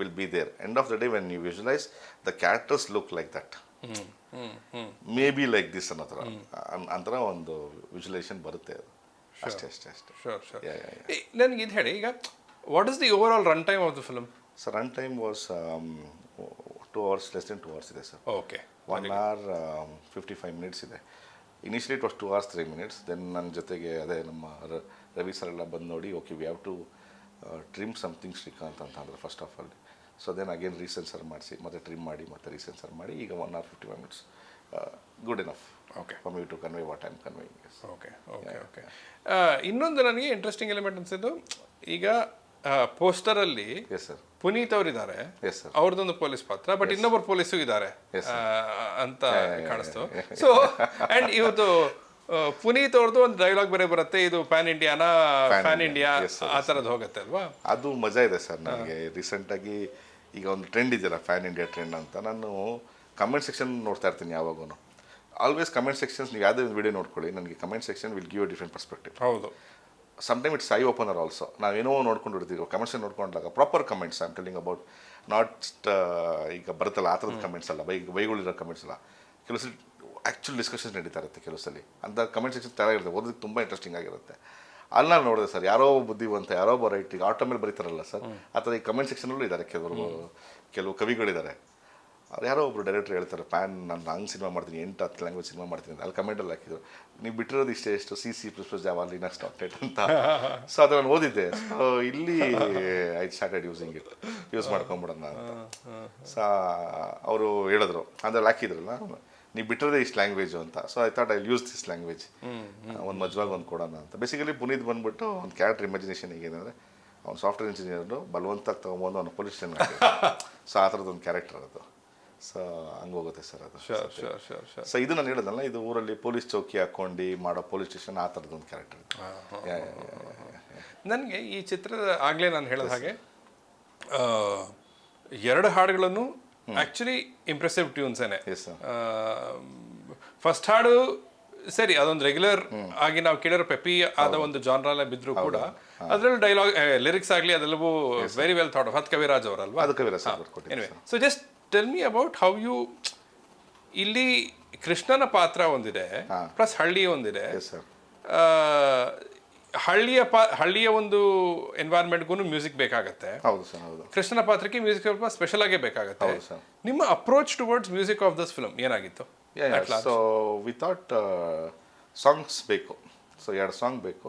will be there. End of the day when you visualise the characters look like that, maybe like this ಅನ್ನೋ ಥರ ಅಂತರ ಒಂದು ವಿಜುವಲೈಸೇಷನ್ ಬರುತ್ತೆ. ಅದು ಅಷ್ಟೇ. ನನಗೆ ಇದು ಹೇಳಿ, ಈಗ what is the overall run time of the film? Sir run time was 2 hours, less than 2 hours ಇದೆ ಸರ್. ಓಕೆ. 1 hour 55 minutes ಇದೆ. Initially it was 2 hours 3 minutes. Then ನನ್ನ ಜೊತೆಗೆ ಅದೇ ನಮ್ಮ ರವಿ ಸರ್ ಎಲ್ಲ ಬಂದು ನೋಡಿ, okay we have to trim something Srikanth ಅಂತ ಅಂದ್ರೆ first of all. So then again recensor ಮಾಡಿಸಿ ಮತ್ತೆ ಟ್ರಿಮ್ ಮಾಡಿ ಮತ್ತೆ ರೀಸೆನ್ಸರ್ ಮಾಡಿ ಈಗ 1 hour 55 minutes good enough for me to convey what I am conveying. Okay. ಇನ್ನೊಂದು ನನಗೆ ಇಂಟ್ರೆಸ್ಟಿಂಗ್ ಎಲಿಮೆಂಟ್ ಅನ್ಸಿದ್ದು, ಈಗ ಪೋಸ್ಟರಲ್ಲಿ ಪುನೀತ್ ಅವರಿದ್ದಾರೆ, ಅವ್ರದ್ದೊಂದು ಪೊಲೀಸ್ ಪಾತ್ರ, ಬಟ್ ಇನ್ನೊಬ್ಬರು ಪೊಲೀಸು ಇದ್ದಾರೆ ಅಂತ ಕಾಣಿಸ್ತು. ಸೊ ಅಂಡ್ ಇವತ್ತು ಪುನೀತ್ ಅವ್ರದ್ದು ಒಂದು ಡೈಲಾಗ್ ಬೇರೆ ಬರುತ್ತೆ, ಇದು ಪ್ಯಾನ್ ಇಂಡಿಯಾ ಆ ಥರದ್ದು ಹೋಗುತ್ತೆ ಅಲ್ವಾ? ಅದು ಮಜಾ ಇದೆ ಸರ್. ನನಗೆ ರೀಸೆಂಟಾಗಿ ಈಗ ಒಂದು ಟ್ರೆಂಡ್ ಇದೆಯಲ್ಲ, ಪ್ಯಾನ್ ಇಂಡಿಯಾ ಟ್ರೆಂಡ್ ಅಂತ. ನಾನು ಕಮೆಂಟ್ ಸೆಕ್ಷನ್ ನೋಡ್ತಾ ಇರ್ತೀನಿ ಯಾವಾಗೂ. ಆಲ್ವೇಸ್ ಕಮೆಂಟ್ ಸೆಕ್ಷನ್ಸ್, ನೀವು ಯಾವುದೇ ಒಂದು ವಿಡಿಯೋ ನೋಡ್ಕೊಳ್ಳಿ, ನನಗೆ comment section will give a different perspective. ಹೌದು. Sometime it's eye opener also. ನಾವೇನೋ ನೋಡ್ಕೊಂಡಿರ್ತೀವಿ, ಕಮೆಂಟ್ಸ್ ನೋಡ್ಕೊಂಡಾಗ proper comments I am telling about, not ಈಗ ಬರುತ್ತಲ್ಲ ಆ ಥರದ ಕಮೆಂಟ್ಸ್ ಅಲ್ಲ, ಬೈಗಳಿರೋ ಕಮೆಂಟ್ಸ್ ಅಲ್ಲ. ಕೆಲವು ಸಲ ಆ್ಯಕ್ಚುಲ್ ಡಿಸ್ಕಷನ್ಸ್ ನಡೀತಾ ಇರುತ್ತೆ, ಕೆಲವು ಸಲ ಅಂತ ಕಮೆಂಟ್ ಸೆಕ್ಷನ್ ಚೆನ್ನಾಗಿರುತ್ತೆ, ಓದೋದಕ್ಕೆ ತುಂಬ ಇಂಟ್ರೆಸ್ಟಿಂಗ್ ಆಗಿರುತ್ತೆ. ಅಲ್ಲಿ ನಾನು ನೋಡಿದೆ ಸರ್, ಯಾರೋ ಬುದ್ಧಿವಂತ, ಯಾರೋ ರೈಟ್, ಈಗ ಆಟೋ ಮೇಲೆ ಬರೀತಾರಲ್ಲ ಸರ್, ಆ ಥರ ಈ ಕಮೆಂಟ್ ಸೆಕ್ಷನಲ್ಲೂ ಇದ್ದಾರೆ ಕೆಲವು ಕವಿಗಳಿದ್ದಾರೆ. ಅವ್ರು ಯಾರೋ ಒಬ್ಬರು ಡೈರೆಕ್ಟರ್ ಹೇಳ್ತಾರೆ, ನಾನು ಹಂಗೆ ಸಿನಿಮಾ ಮಾಡ್ತೀನಿ, 8-10 ಲ್ಯಾಂಗ್ವೇಜ್ ಸಿನಿಮಾ ಮಾಡ್ತೀನಿ ಅಂತ. ಅಲ್ಲಿ ಕಮೆಂಟಲ್ಲಿ ಹಾಕಿದ್ರು, ನೀವು ಬಿಟ್ಟಿರೋದು ಎಷ್ಟು C++ ಜಾವಾ ಲಿನಕ್ಸ್ .NET ಅಂತ. ಸೊ ಅದು ನಾನು ಓದಿದ್ದೆ. ಸೊ ಇಲ್ಲಿ ಐ ಸ್ಟಾರ್ಟೆಡ್ ಯೂಸ್ ಮಾಡ್ಕೊಂಬಿಡೋಣ ಅಂತ. ಸೊ ಅವರು ಹೇಳಿದ್ರು, ಅದ್ರಲ್ಲಿ ಹಾಕಿದ್ರಲ್ಲ, ನೀವು ಬಿಟ್ಟಿರೋದೇ ಇಷ್ಟು ಲ್ಯಾಂಗ್ವೇಜು ಅಂತ. So I thought I use this language, ಒಂದು ಮಜವಾಗಿ ಒಂದು ಕೊಡೋಣ ಅಂತ. ಬೇಸಿಕಲಿ ಪುನೀತ್ ಬಂದುಬಿಟ್ಟು ಒಂದು ಕ್ಯಾರೆಕ್ಟರ್ ಇಮ್ಯಾಜಿನೇಷನ್ ಈಗೇನಂದರೆ, ಅವ್ನು ಸಾಫ್ಟ್ವೇರ್ ಇಂಜಿನಿಯರ್ನು ಬಲವಂತಾಗಿ ತೊಗೊಂಬಂದು ಅವನು ಪೊಲೀಸ್ ಸ್ಟೇಷನ್ ಸೊ ಆ ಥರದ್ದೊಂದು ಕ್ಯಾರೆಕ್ಟರ್ ಅದು. ಸೊ ಹಂಗೋಗುತ್ತೆ ಸರ್ ಅದು. ಸೊ ಇದು ನಾನು ಹೇಳೋದಲ್ಲ, ಇದು ಊರಲ್ಲಿ ಪೊಲೀಸ್ ಚೌಕಿ ಹಾಕ್ಕೊಂಡು ಮಾಡೋ ಪೊಲೀಸ್ ಸ್ಟೇಷನ್ ಆ ಥರದ್ದೊಂದು ಕ್ಯಾರೆಕ್ಟರ್. ನನಗೆ ಈ ಚಿತ್ರದ ಆಗಲೇ ನಾನು ಹೇಳಿದ ಹಾಗೆ 2 ಹಾಡುಗಳನ್ನು ಆ್ಯಕ್ಚುಲಿ ಇಂಪ್ರೆಸಿವ್ ಟ್ಯೂನ್ಸೇನೆ. ಫಸ್ಟ್ ಹಾಡು ಸರಿ ಅದೊಂದು ರೆಗ್ಯುಲರ್ ಆಗಿ ನಾವು ಕೇಳಿರೋ ಪೆಪಿ ಆದ ಒಂದು ಜಾನ್ರಲ್ಲ ಬಿದ್ದರೂ ಕೂಡ ಅದರಲ್ಲಿ ಡೈಲಾಗ್ ಲಿರಿಕ್ಸ್ ಆಗಲಿ ಅದೆಲ್ಲವೂ ವೆರಿ ವೆಲ್ ಥಾಟ್ ಆಫ್. ಅದು ಕವಿರಾಜ್ ಅವರಲ್ವಾ? ಅದು Kaviraj. Anyway, so just tell me about how you, ಇಲ್ಲಿ ಕೃಷ್ಣನ ಪಾತ್ರ ಒಂದಿದೆ ಪ್ಲಸ್ ಹಳ್ಳಿ ಒಂದಿದೆ. ಹಳ್ಳಿಯ ಒಂದು ಎನ್ವೈರನ್ಮೆಂಟ್ಗೂ ಮ್ಯೂಸಿಕ್ ಬೇಕಾಗತ್ತೆ. ಹೌದು ಸರ್, ಹೌದು. ಕೃಷ್ಣನ ಪಾತ್ರಕ್ಕೆ ಮ್ಯೂಸಿಕ್ ಸ್ವಲ್ಪ ಸ್ಪೆಷಲ್ ಆಗೇ ಬೇಕಾಗತ್ತೆ. ನಿಮ್ಮ approach towards music of this film ಏನಾಗಿತ್ತು? ಸೊ ವಿ ಥಾಟ್ ಸಾಂಗ್ಸ್ ಬೇಕು. ಸೊ 2 ಸಾಂಗ್ ಬೇಕು,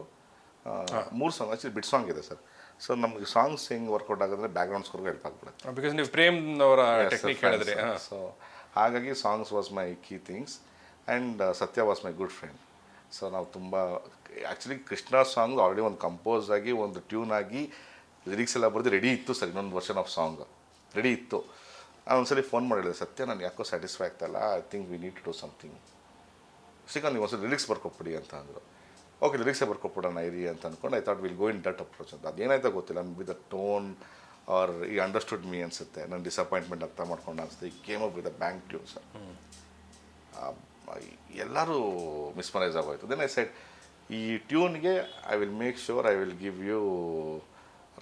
3 ಸಾಂಗ್ ಆಕ್ಚುಲಿ ಬಿಟ್ ಸಾಂಗ್ ಇದೆ ಸರ್. ಸೊ ನಮಗೆ ಸಾಂಗ್ಸ್ ಹೆಂಗೆ ವರ್ಕೌಟ್ ಆಗೋದ್ರೆ ಬ್ಯಾಕ್ಗ್ರೌಂಡ್ ಸ್ಕೋರ್ಗೂ ಹೆಲ್ಪ್ ಆಗ್ಬಿಡುತ್ತೆ. ಬಿಕಾಸ್ ನೀವು ಪ್ರೇಮ್ ಅವರ ಟೆಕ್ನಿಕ್ ಹೇಳಿದ್ರಿ. ಸೊ ಹಾಗಾಗಿ songs was my key things and Satya was my good friend. So ನಾವು ತುಂಬ ಆ್ಯಕ್ಚುಲಿ ಕೃಷ್ಣ ಸಾಂಗ್ ಆಲ್ರೆಡಿ ಒಂದು ಕಂಪೋಸ್ ಆಗಿ ಒಂದು ಟ್ಯೂನ್ ಆಗಿ ಲಿರಿಕ್ಸ್ ಎಲ್ಲ ಬರೆದು ರೆಡಿ ಇತ್ತು ಸರ್. ಇನ್ನೊಂದು ವರ್ಷನ್ ಆಫ್ ಸಾಂಗ್ ರೆಡಿ ಇತ್ತು. ನಾನು ಒಂದ್ಸಲಿ ಫೋನ್ ಮಾಡಿದೆ, ಸತ್ಯ ನಾನು ಯಾಕೋ ಸ್ಯಾಟಿಸ್ಫೈ ಆಗ್ತಾಯಿಲ್ಲ, I think we need to do something. Srikanth ನೀವು ಒಂದ್ಸಲ ಲಿರಿಕ್ಸ್ ಬರ್ಕೊಬಿಡಿ ಅಂತ ಅಂದರು. ಓಕೆ ಲಿರಿಕ್ಸೇ ಬರ್ಕೊಬಿಡೋಣ ಇರಿ ಅಂತ ಅಂದ್ಕೊಂಡು I thought will go in that approach ಅಂತ. ಅದೇನಾಯ್ತಾ ಗೊತ್ತಿಲ್ಲ, with the tone or he understood me ಅನಿಸುತ್ತೆ. ನನ್ನ ಡಿಸಪಾಯಿಂಟ್ಮೆಂಟ್ ಅರ್ಥ ಮಾಡ್ಕೊಂಡು ಅನಿಸುತ್ತೆ. He came up with a bank tune sir. ಎಲ್ಲರೂ ಮಿಸ್ಮರೈಸ್ ಆಗೋಯ್ತು. ದೆನ್ ಐ ಸೆಡ್ ಈ ಟ್ಯೂನ್ಗೆ I will make sure I will give you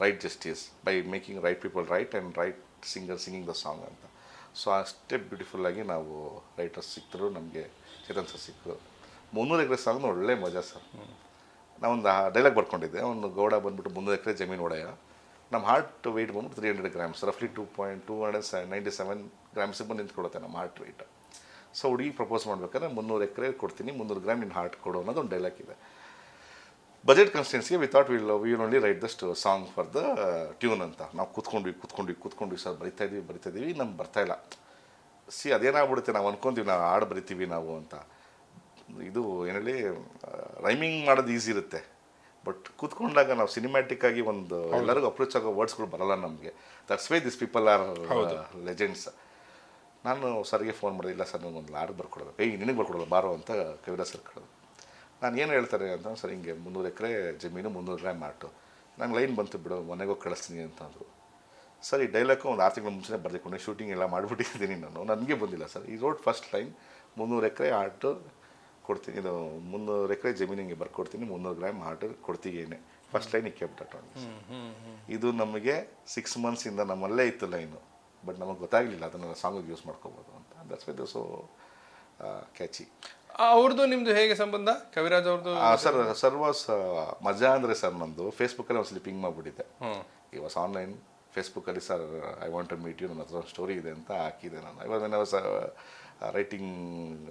right justice by making right people right and right singer singing the song ಅಂತ. ಸೊ ಅಷ್ಟೇ ಬ್ಯೂಟಿಫುಲ್ಲಾಗಿ ನಾವು ರೈಟರ್ಸ್ ಸಿಕ್ಕರು. ನಮಗೆ ಚೇತನ್ ಸರ್ ಸಿಕ್ಕರು. 300 ಎಕರೆ ಸಾಂಗ್ನ ಒಳ್ಳೆ ಮಜಾ ಸರ್. ನಾವೊಂದು ಡೈಲಾಗ್ ಬರ್ಕೊಂಡಿದ್ದೆ, ಒಂದು ಗೌಡ ಬಂದ್ಬಿಟ್ಟು 300 ಎಕರೆ ಜಮೀನು ಒಡೆಯ, ನಮ್ಮ ಹಾರ್ಟ್ ವೆಯ್ಟ್ ಬಂದ್ಬಿಟ್ಟು 300 ಗ್ರಾಮ್ಸ್, ರಫ್ಲಿ 2.297 ಗ್ರಾಮ್ಸಿಗೆ ಬಂದು ನಿಂತ್ಕೊಡುತ್ತೆ ನಮ್ಮ ಹಾರ್ಟ್ ವೆಯ್ಟ್. ಸೊ ಹುಡುಗಿ ಪ್ರಪೋಸ್ ಮಾಡ್ಬೇಕಾದ್ರೆ 300 ಎಕರೆ ಕೊಡ್ತೀನಿ, 300 ಗ್ರಾಮ್ ನಿನ್ನ ಹಾರ್ಟ್ ಕೊಡು ಅನ್ನೋದು ಒಂದು ಡೈಲಾಗ್ ಇದೆ. ಬಜೆಟ್ ಕನ್ಸ್ಟೆನ್ಸ್ಗೆ we thought will only write the song for the tune ಅಂತ. ನಾವು ಕೂತ್ಕೊಂಡ್ವಿ ಸರ್, ಬರಿತಾ ಇದ್ದೀವಿ ನಮ್ಗೆ ಬರ್ತಾಯಿಲ್ಲ. ಅದೇನಾಗ್ಬಿಡುತ್ತೆ, ನಾವು ಅನ್ಕೊಂತೀವಿ ನಾವು ಹಾಡು ಬರಿತೀವಿ ನಾವು ಅಂತ. ಇದು ಏನೇಳಿ ರೈಮಿಂಗ್ ಮಾಡೋದು ಈಸಿ ಇರುತ್ತೆ, ಬಟ್ ಕೂತ್ಕೊಂಡಾಗ ನಾವು ಸಿನಿಮ್ಯಾಟಿಕ್ ಆಗಿ ಒಂದು ಎಲ್ಲರಿಗೂ ಅಪ್ರೋಚ್ ಆಗೋ ವರ್ಡ್ಸ್ಗಳು ಬರಲ್ಲ ನಮಗೆ. That's why this people are legends. ನಾನು ಸರ್ಗೆ ಫೋನ್ ಮಾಡಿದೆ, ಇಲ್ಲ ಸರ್ ನನಗೊಂದು ಹಾಡು ಬರ್ಕೊಡ್ಬೇಕು. ನಿನಗೆ ಬರ್ಕೊಡಲ್ಲ ಬಾರೋ ಅಂತ ಕವಿರಾಜ್ ಸರ್ ಕೇಳೋದು. ನಾನು ಏನು ಹೇಳ್ತಾರೆ ಅಂತ, ಸರ್ ಹಿಂಗೆ 300 ಎಕರೆ ಜಮೀನು 300 ಗ್ರಾಮ್ ಆಟು, ನಂಗೆ ಲೈನ್ ಬಂತು ಬಿಡು, ಮನೆಗೋಗಿ ಕಳಿಸ್ತೀನಿ ಅಂತ ಅಂದರು. ಸರ್ ಈ ಡೈಲಾಗು ಒಂದು 6 ತಿಂಗಳ ಮುಂಚೆ ಬರೆದುಕೊಂಡು ಶೂಟಿಂಗ್ ಎಲ್ಲ ಮಾಡಿಬಿಟ್ಟಿದ್ದೀನಿ ನಾನು, ನನಗೆ ಬಂದಿಲ್ಲ ಸರ್. ಈ ರೋಡ್ ಫಸ್ಟ್ ಲೈನ್ 300 ಎಕರೆ ಆಟು ಕೊಡ್ತೀನಿ, ಇದು 300 ಎಕರೆ ಜಮೀನಿಗೆ ಬರ್ಕೊಡ್ತೀನಿ, 300 ಗ್ರಾಮ್ ಆಟು ಕೊಡ್ತೀಗೇನೆ. ಫಸ್ಟ್ ಲೈನ್ ಕೆಪ್ಟ್ ಇದು ನಮಗೆ 6 ಮಂತ್ಸಿಂದ ನಮ್ಮಲ್ಲೇ ಇತ್ತು ಲೈನು, ಬಟ್ ನಮಗೆ ಗೊತ್ತಾಗಲಿಲ್ಲ ಅದನ್ನು ಸಾಂಗಿಗೆ ಯೂಸ್ ಮಾಡ್ಕೋಬೋದು ಅಂತ. That's why so catchy. ಅವ್ರದ್ದು ನಿಮ್ಮದು ಹೇಗೆ ಸಂಬಂಧ ಕವಿರಾಜ್ ಅವ್ರದ್ದು? ಸರ್ ವಾಸ್ ಮಜಾ ಅಂದರೆ ಸರ್ ನಂದು ಫೇಸ್ಬುಕ್ಕಲ್ಲಿ ಒಂದ್ಸಲಿ ಪಿಂಗ್ ಮಾಡಿಬಿಟ್ಟಿದ್ದೆ. ಈ ವಾಸ್ ಆನ್ಲೈನ್ ಫೇಸ್ಬುಕ್ಕಲ್ಲಿ, sir I want to meet you, ನನ್ನ ಹತ್ರ ಒಂದು ಸ್ಟೋರಿ ಇದೆ ಅಂತ ಹಾಕಿದೆ ನಾನು. ಇವಾಗ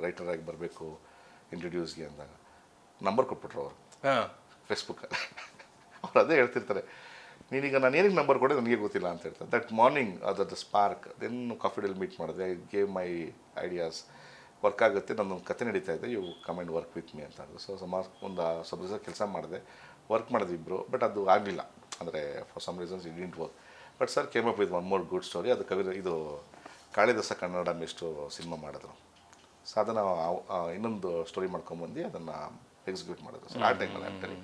ರೈಟರ್ ಆಗಿ ಬರಬೇಕು ಇಂಟ್ರೊಡ್ಯೂಸ್ಗೆ ಅಂದಾಗ ನಂಬರ್ ಕೊಟ್ಬಿಟ್ರು ಅವರು ಫೇಸ್ಬುಕ್ಕಲ್ಲಿ. ಅವ್ರು ಅದೇ ಹೇಳ್ತಿರ್ತಾರೆ, ನೀನೀಗ ನಾನು ಏನಕ್ಕೆ ನಂಬರ್ ಕೊಡೋದು ನನಗೆ ಗೊತ್ತಿಲ್ಲ ಅಂತ ಹೇಳ್ತಾರೆ. ದಟ್ ಮಾರ್ನಿಂಗ್ ಅದರ ಸ್ಪಾರ್ಕ್. ದೆನ್ ಕಾಫಿಡಲ್ಲಿ ಮೀಟ್ ಮಾಡಿದೆ, I gave my ideas. Work ಆಗುತ್ತೆ, ನನ್ನೊಂದು ಕತೆ ನಡೀತಾ ಇದೆ, you come and work with me ಅಂತ ಅಂದರು. ಸೊ ಒಂದು ಸ್ವಲ್ಪ ದಿವಸ ಕೆಲಸ ಮಾಡಿದೆ, ವರ್ಕ್ ಮಾಡಿದ್ವಿ ಇಬ್ಬರು. ಬಟ್ ಅದು ಆಗಲಿಲ್ಲ, ಅಂದರೆ for some reasons it didn't work. But sir came up with one more good story. ಅದು ಇದು ಕಾಳಿದಾಸ ಕನ್ನಡ ಮೆಷ್ಟು ಸಿನಿಮಾ ಮಾಡಿದ್ರು. ಸೊ ಅದನ್ನು ಇನ್ನೊಂದು ಸ್ಟೋರಿ ಮಾಡ್ಕೊಂಬಂದು ಅದನ್ನು ಎಕ್ಸಿಕ್ಯೂಟ್ ಮಾಡಿದ್ರು ಸರ್ ಆ ಟೈಮಲ್ಲಿ. ಆ್ಯಕ್ಟಲಿ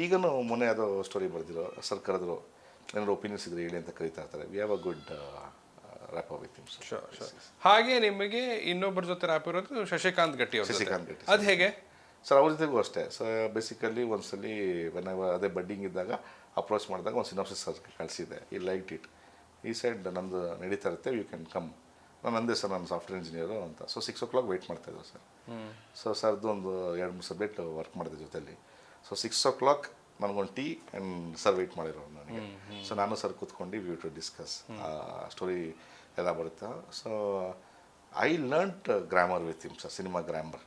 ಈಗಲೂ ಮೊನ್ನೆ ಯಾವುದೋ ಸ್ಟೋರಿ ಬರೆದಿರೋ ಸರ್ ಕರೆದ್ರು, ಏನಾದ್ರು ಒಪಿನಿಯನ್ಸ್ ಇದ್ರೆ ಹೇಳಿ ಅಂತ ಕರೀತಾ ಇರ್ತಾರೆ. We have a good rap with him sir. ಹಾಗೆ ನಿಮಗೆ ಇನ್ನೊಬ್ಬರ ಜೊತೆ ರ್ಯಾಪ್ ಇರೋದು ಶಶಿಕಾಂತ್ ಗಟ್ಟಿ. ಅದು ಹೇಗೆ ಸರ್? ಅವ್ರ ಜೊತೆಗೂ ಅಷ್ಟೇ. ಸೊ ಬೇಸಿಕಲಿ ಒಂದ್ಸಲಿ ಅದೇ ಬಡ್ಡಿಂಗ್ ಇದ್ದಾಗ ಅಪ್ರೋಚ್ ಮಾಡಿದಾಗ ಒಂದು ಸಿನಾಪ್ಸಿಸ್ ಸರ್ ಕಳಿಸಿದೆ. ಈ ಲೈಕ್ ಇಟ್, ಈ ಸೈಡ್ ನಂದು ನಡೀತಾ ಇರುತ್ತೆ, ಯು ಕ್ಯಾನ್ ಕಮ್. ನಾನು ಅಂದೆ ಸರ್ ನಾನು ಸಾಫ್ಟ್ವೇರ್ ಇಂಜಿನಿಯರು ಅಂತ. ಸೊ 6 o'clock ವೆಯ್ಟ್ ಮಾಡ್ತಾಯಿದ್ರು ಸರ್. ಸೊ ಸರ್ದು ಒಂದು 2-3 ಸಬ್ಜೆಕ್ಟ್ ವರ್ಕ್ ಮಾಡಿದೆ ಜೊತೆಲಿ. ಸೊ 6 o'clock ನನಗೊಂದು ಟೀ ಆ್ಯಂಡ್ ಸರ್ ವೆಯ್ಟ್ ಮಾಡಿರೋರು ನನಗೆ. ಸೊ ನಾನು ಸರ್ ಕೂತ್ಕೊಂಡು ವಿ ಟು ಡಿಸ್ಕಸ್ ಸ್ಟೋರಿ ಎಲ್ಲ ಬರುತ್ತೆ. So I learnt grammar with him sir, cinema grammar,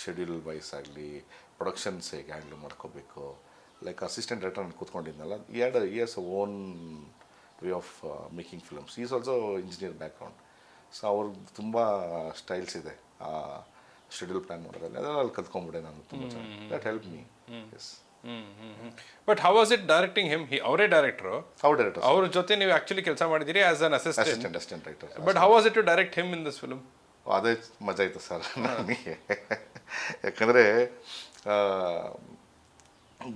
schedule wise ಆಗಲಿ, ಪ್ರೊಡಕ್ಷನ್ಸ್ ಹೇಗೆ ಹ್ಯಾಂಡ್ಲ್ ಮಾಡ್ಕೋಬೇಕು. ಲೈಕ್ ಅಸಿಸ್ಟೆಂಟ್ ಡೈರೆಕ್ಟರ್ ನಾನು ಕೂತ್ಕೊಂಡಿದ್ನಲ್ಲ, ಈ has own way of making films. Is also engineer background. So ಅವ್ರದ್ದು ತುಂಬ ಸ್ಟೈಲ್ಸ್ ಇದೆ ಶೆಡ್ಯೂಲ್ ಪ್ಲ್ಯಾನ್ ಮಾಡೋದ್ರಲ್ಲಿ. ಅದರಲ್ಲಿ ಕಲ್ತ್ಕೊಂಡ್ಬಿಟ್ಟೆ ನಾನು ತುಂಬ ಚೆನ್ನಾಗಿ. That help me. Yes. But how was it directing him ಅವರೇ ಡೈರೆಕ್ಟರು, ಅವ್ರ ಡೈರೆಕ್ಟರ್, ಅವ್ರ ಜೊತೆ ನೀವು ಆಕ್ಚುಲಿ ಕೆಲಸ ಮಾಡಿದಿರಿ as an assistant. Assistant writer. But how was it to direct him in this film? ಅದೇ ಮಜಾ ಇತ್ತು ಸರ್ ನನಗೆ. ಯಾಕಂದರೆ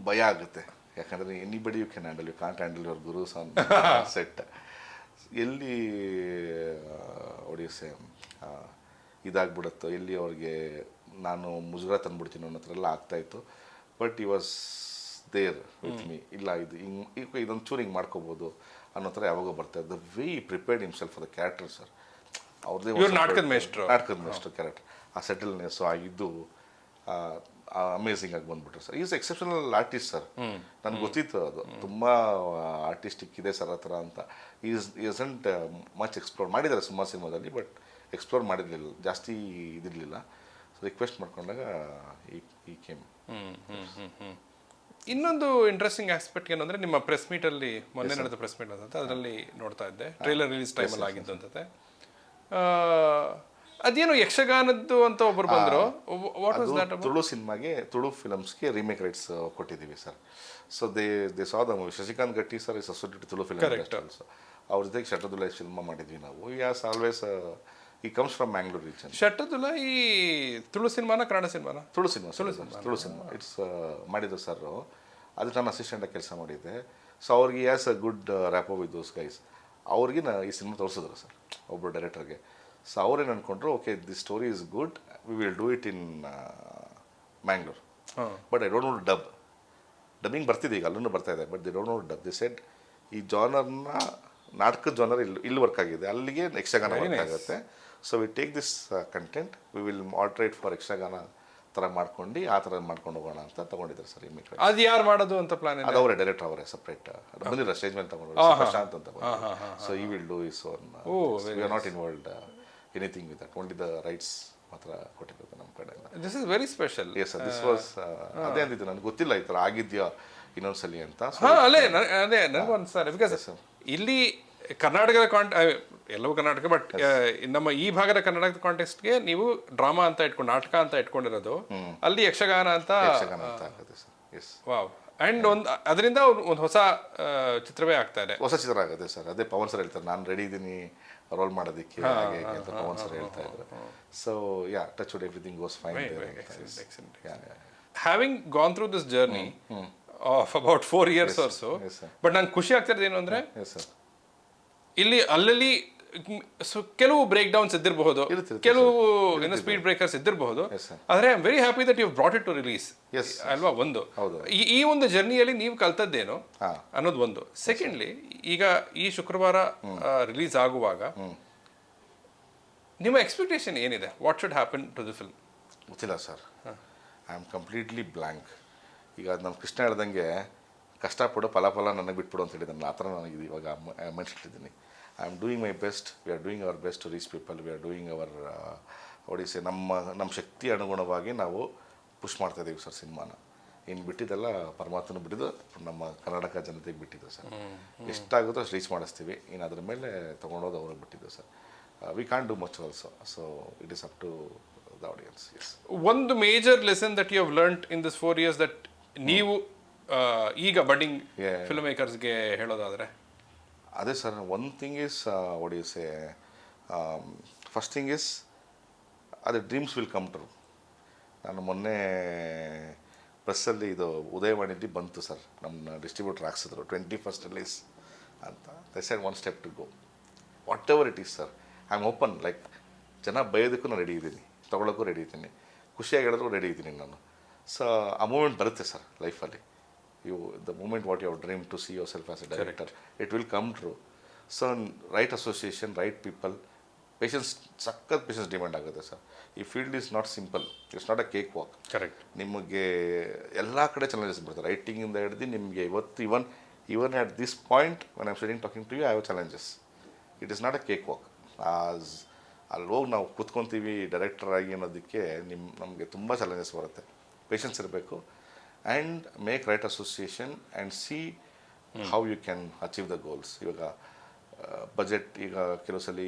ಭಯ ಆಗುತ್ತೆ, ಯಾಕಂದರೆ anybody you can handle, you can't handle your gurus on set. ಎಲ್ಲಿ ಒಡಿಯಸೆ ಇದಾಗ್ಬಿಡುತ್ತೋ, ಎಲ್ಲಿ ಅವ್ರಿಗೆ ನಾನು ಮುಜುಗರ ತಂದುಬಿಡ್ತೀನಿ ಅನ್ನೋ ಥರ ಎಲ್ಲ ಆಗ್ತಾಯಿತ್ತು. ಬಟ್ ಈ ವಾಸ್ ದೇರ್ ವಿತ್ ಮೀ. ಇಲ್ಲ ಇದು ಹಿಂಗೆ ಇದೊಂದು ಚೂರು ಹಿಂಗೆ ಮಾಡ್ಕೋಬೋದು ಅನ್ನೋ ಥರ ಯಾವಾಗೋ ಬರ್ತಾಯಿದ್ದು. The way he prepared himself for the character sir. ಅವ್ರದ್ದೇ ನಾಟಕದ ಮೇಷ್ಟ್ರು ಕ್ಯಾರೆಕ್ಟರ್, ಆ ಸೆಟಲ್ನೆಸ್ಸು ಆಗಿದ್ದು ಅಮೇಝಿಂಗ್ ಆಗಿ ಬಂದ್ಬಿಟ್ರು sir. Is exceptional artist sir. ನನಗೆ ಗೊತ್ತಿತ್ತು ಅದು ತುಂಬ ಆರ್ಟಿಸ್ಟಿಕ್ ಇದೆ ಸರ್ ಆ ಥರ ಅಂತ. ಈಸಂಟ್ ಮಚ್ ಎಕ್ಸ್ಪ್ಲೋರ್ ಮಾಡಿದ್ದಾರೆ ಸುಮಾರು ಸಿನಿಮಾದಲ್ಲಿ, ಬಟ್ ಎಕ್ಸ್ಪ್ಲೋರ್ ಮಾಡಿರಲಿಲ್ಲ, ಜಾಸ್ತಿ ಇದಿರಲಿಲ್ಲ. ಸೊ ರಿಕ್ವೆಸ್ಟ್ ಮಾಡ್ಕೊಂಡಾಗ ಈ ಕೇಮ್. ಇನ್ನೊಂದು ಇಂಟ್ರೆಸ್ಟಿಂಗ್ ಆಸ್ಪೆಕ್ಟ್ ಏನಂದ್ರೆ, ನಿಮ್ಮ ಪ್ರೆಸ್ ಮೀಟಲ್ಲಿ ಮೊನ್ನೆ ನಡೆದ ಪ್ರೆಸ್ ಮೀಟ್ ಅಂತ ಅದರಲ್ಲಿ ನೋಡ್ತಾ ಇದ್ದೆ, ಟ್ರೈಲರ್ ರಿಲೀಸ್ ಟೈಮಲ್ಲಿ ಆಗಿದ್ದು ಅನ್ಸುತ್ತೆ. ಅದೇನು ಯಕ್ಷಗಾನದ್ದು ಅಂತ ಒಬ್ರು ಬಂದರು. What was that? ತುಳು ಸಿನಿಮಾಗೆ, ತುಳು ಫಿಲಮ್ಸ್ಗೆ ರೀಮೇಕ್ ರೈಟ್ಸ್ ಕೊಟ್ಟಿದ್ದೀವಿ sir. So they saw the movie. Shashikanth Gatti sir is associated Tulu film industry. ಅವ್ರ ಜೊತೆಗೆ ಶಟದುಲೈ ಸಿನಿಮಾ ಮಾಡಿದ್ವಿ ನಾವು. As always he comes from Mangalore region. ಶಟದುಲೈ ಈ ತುಳು ಸಿನಿಮಾನ ಕನ್ನಡ ಸಿನಿಮಾನ? ತುಳು ಸಿನಿಮಾ ಇಟ್ಸ್ ಮಾಡಿದ್ದು ಸರ್. ಅದು ನಾನು ಅಸಿಸ್ಟೆಂಟಾಗಿ ಕೆಲಸ ಮಾಡಿದ್ದೆ. ಸೊ ಅವ್ರಿಗೆ has a good rapport with those guys. ಅವ್ರಿಗೆ ಈ ಸಿನಿಮಾ ತೋರಿಸಿದ್ರು ಸರ್ ಒಬ್ಬರು ಡೈರೆಕ್ಟರ್ಗೆ. ಸೊ ಅವ್ರೇನು ಅಂದ್ಕೊಂಡ್ರು, okay this story is good, we will do it in Mangalore. But I don't know dub. Dubbing ಬರ್ತಿದೆ, ಈಗ ಅಲ್ಲೂ ಬರ್ತಾ ಇದೆ, but they don't know dub. They said he ಜಾನರ್ನ, ನಾಟಕದ ಜಾನರ್ ಇಲ್ಲಿ ವರ್ಕ್ ಆಗಿದೆ, ಅಲ್ಲಿಗೆ ಯಕ್ಷಗಾನ ವರ್ಕ್ ಆಗುತ್ತೆ. So we take this content, we will alter it for Yakshagana ಥರ ಮಾಡ್ಕೊಂಡು ಆ ಥರ ಮಾಡ್ಕೊಂಡು ಹೋಗೋಣ ಅಂತ ತಗೊಂಡಿದ್ದಾರೆ ಸರ್. ಈ ಅದು ಯಾರು ಮಾಡೋದು ಅಂತ ಪ್ಲಾನ್? ಅದು ಅವರೇ ಡೈರೆಕ್ಟರ್, ಅವರೇ ಸಪ್ರೇಟ್ ಬಂದಿರೋ ಸ್ಟೇಜ್ ಮೇಲೆ ತಗೊಂಡು ಪ್ರಶಾಂತ್ ಅಂತ. ಸೊ ಈ will do is own. We are not involved anything with that, only the rights ಮಾತ್ರ ಕೊಟ್ಟಿರೋದು ನಮ್ಮ ಕಡೆಯಿಂದ. This is very special. Yes sir, this was ಅದೇ ಅಂದಿದ್ದು, ನನಗೆ ಗೊತ್ತಿಲ್ಲ ಈ ಥರ ಆಗಿದೆಯಾ ಇನ್ನೊಂದ್ಸಲಿ ಅಂತ. ಅದೇ ನನಗೊಂದು ಸರ್, ಬಿಕಾಸ್ ಇಲ್ಲಿ ಕರ್ನಾಟಕದ ಎಲ್ಲವೂ ಕರ್ನಾಟಕ, ಬಟ್ ನಮ್ಮ ಈ ಭಾಗದ ಕರ್ನಾಟಕದ ಕಾಂಟೆಕ್ಸ್ಟ್ಗೆ ನೀವು ಡ್ರಾಮಾ ಅಂತ ಇಟ್ಕೊಂಡು, ನಾಟಕ ಅಂತ ಇಟ್ಕೊಂಡಿರೋದು, ಅಲ್ಲಿ ಯಕ್ಷಗಾನ ಅಂತ ಆಗುತ್ತೆ ಸರ್. S, wow. ಆ್ಯಂಡ್ ಅದರಿಂದ ಒಂದು ಹೊಸ ಚಿತ್ರವೇ ಆಗ್ತಾ ಇದೆ, ಹೊಸ ಚಿತ್ರ ಆಗುತ್ತೆ ಸರ್. ಅದೇ ಪವನ್ ಸರ್ ಹೇಳ್ತಾರೆ, ನಾನು ರೆಡಿ ಇದ್ದೀನಿ ರೋಲ್ ಮಾಡೋದಕ್ಕೆ ಹಾಗೆ ಅಂತ ಪವನ್ ಸರ್ ಹೇಳ್ತಾ ಇದ್ರು. So yeah, touch wood everything goes fine. Having gone through this journey of about 4 years or so, but ನಂಗೆ ಖುಷಿ ಆಗ್ತಿರೋದು ಏನು ಅಂದರೆ, ಇಲ್ಲಿ ಅಲ್ಲಲ್ಲಿ ಕೆಲವು ಬ್ರೇಕ್ ಡೌನ್ಸ್ ಇದ್ದಿರಬಹುದು, ಕೆಲವು ಸ್ಪೀಡ್ ಬ್ರೇಕರ್ಸ್ ಇದ್ದಿರಬಹುದು, ಆದರೆ I am very happy that you brought it to release ಅಲ್ವಾ. ಒಂದು ಈ ಒಂದು ಜರ್ನಿಯಲ್ಲಿ ನೀವು ಕಲ್ತದ್ದೇನು ಅನ್ನೋದು ಒಂದು. ಸೆಕೆಂಡ್ಲಿ, ಈಗ ಈ ಶುಕ್ರವಾರ ರಿಲೀಸ್ ಆಗುವಾಗ ನಿಮ್ಮ ಎಕ್ಸ್ಪೆಕ್ಟೇಷನ್ ಏನಿದೆ? What should happen to the film? ಗೊತ್ತಿಲ್ಲ sir, I am completely blank. ಈಗ ನಮ್ಮ ಕೃಷ್ಣ ಹೇಳ್ದಂಗೆ, ಕಷ್ಟಪಡು ಫಲ ನನಗೆ ಬಿಟ್ಬಿಡು ಅಂತ ಹೇಳಿದ್ದಾನೆ. ಆ ಥರ ನನಗೆ ಇವಾಗ ಮನ್ಸಿಟ್ಟಿದ್ದೀನಿ. I am doing my best, we are doing our best to reach people, we are doing our odyssey. ನಮ್ಮ ಶಕ್ತಿ ಅನುಗುಣವಾಗಿ ನಾವು ಪುಷ್ ಮಾಡ್ತಾಯಿದ್ದೀವಿ ಸರ್ ಸಿನಿಮಾನ. ಇನ್ನು ಬಿಟ್ಟಿದ್ದೆಲ್ಲ ಪರಮಾತ್ಮನ ಬಿಟ್ಟಿದ್ದು, ನಮ್ಮ ಕರ್ನಾಟಕ ಜನತೆಗೆ ಬಿಟ್ಟಿದ್ದು ಸರ್. ಎಷ್ಟಾಗುತ್ತೋ ಅಷ್ಟು ರೀಚ್ ಮಾಡಿಸ್ತೀವಿ. ಇನ್ನು ಅದ್ರ ಮೇಲೆ ತೊಗೊಂಡೋದು ಅವ್ರಿಗೆ ಬಿಟ್ಟಿದ್ದು sir. We can't do much also, so it is up to the audience. Yes, ಒಂದು major lesson that you have learned in this 4 years that ನೀವು ಈಗ ಬಡ್ಡಿಂಗ್ ಫಿಲ್ಮ್ ಮೇಕರ್ಸ್ಗೆ ಹೇಳೋದಾದರೆ? ಅದೇ sir, one thing is odyssey, first thing is ಅದೇ ಡ್ರೀಮ್ಸ್ ವಿಲ್ ಕಮ್ ಟ್ರೂ. ನಾನು ಮೊನ್ನೆ ಪ್ರೆಸ್ಸಲ್ಲಿ ಇದು ಉದಯವಾಣಿಲಿ ಬಂತು ಸರ್, ನಮ್ಮ ಡಿಸ್ಟ್ರಿಬ್ಯೂಟರ್ ಹಾಕ್ಸಿದ್ರು 21st ರಿಲೀಸ್ ಅಂತ. They said one step to go, what ever it is sir. I am open, like ಜನ ಬಯೋದಕ್ಕೂ ನಾನು ರೆಡಿ ಇದ್ದೀನಿ, ತೊಗೊಳಕ್ಕೂ ರೆಡಿ ಇದ್ದೀನಿ, ಖುಷಿಯಾಗಿ ಹೇಳಿದ್ರು ರೆಡಿ ಇದ್ದೀನಿ ನಾನು. ಸೊ ಆ ಮೂಮೆಂಟ್ ಬರುತ್ತೆ ಸರ್ ಲೈಫಲ್ಲಿ. The moment what you have dreamed to see yourself as a director, it will come true. So right association, right people, patience, ಸಖತ್ patience ಡಿಮ್ಯಾಂಡ್ ಆಗುತ್ತೆ ಸರ್. ಈ field is not simple, it's not a cakewalk. Correct. ನಿಮಗೆ ಎಲ್ಲ ಕಡೆ ಚಾಲೆಂಜಸ್ ಬರ್ತದೆ, ರೈಟಿಂಗಿಂದ ಹಿಡಿದು ನಿಮಗೆ ಇವತ್ತು even at this point when I'm sitting talking to you, I have challenges. It is not a cakewalk. ಅಲ್ಲಿ ಹೋಗಿ ನಾವು ಕೂತ್ಕೊತೀವಿ ಡೈರೆಕ್ಟರ್ ಆಗಿ ಅನ್ನೋದಕ್ಕೆ ನಮಗೆ ತುಂಬ ಚಾಲೆಂಜಸ್ ಬರುತ್ತೆ. ಪೇಷನ್ಸ್ ಇರಬೇಕು, and make right association and see how you can achieve the goals. ಇವಾಗ ಬಜೆಟ್, ಈಗ ಕೆಲವು ಸಲ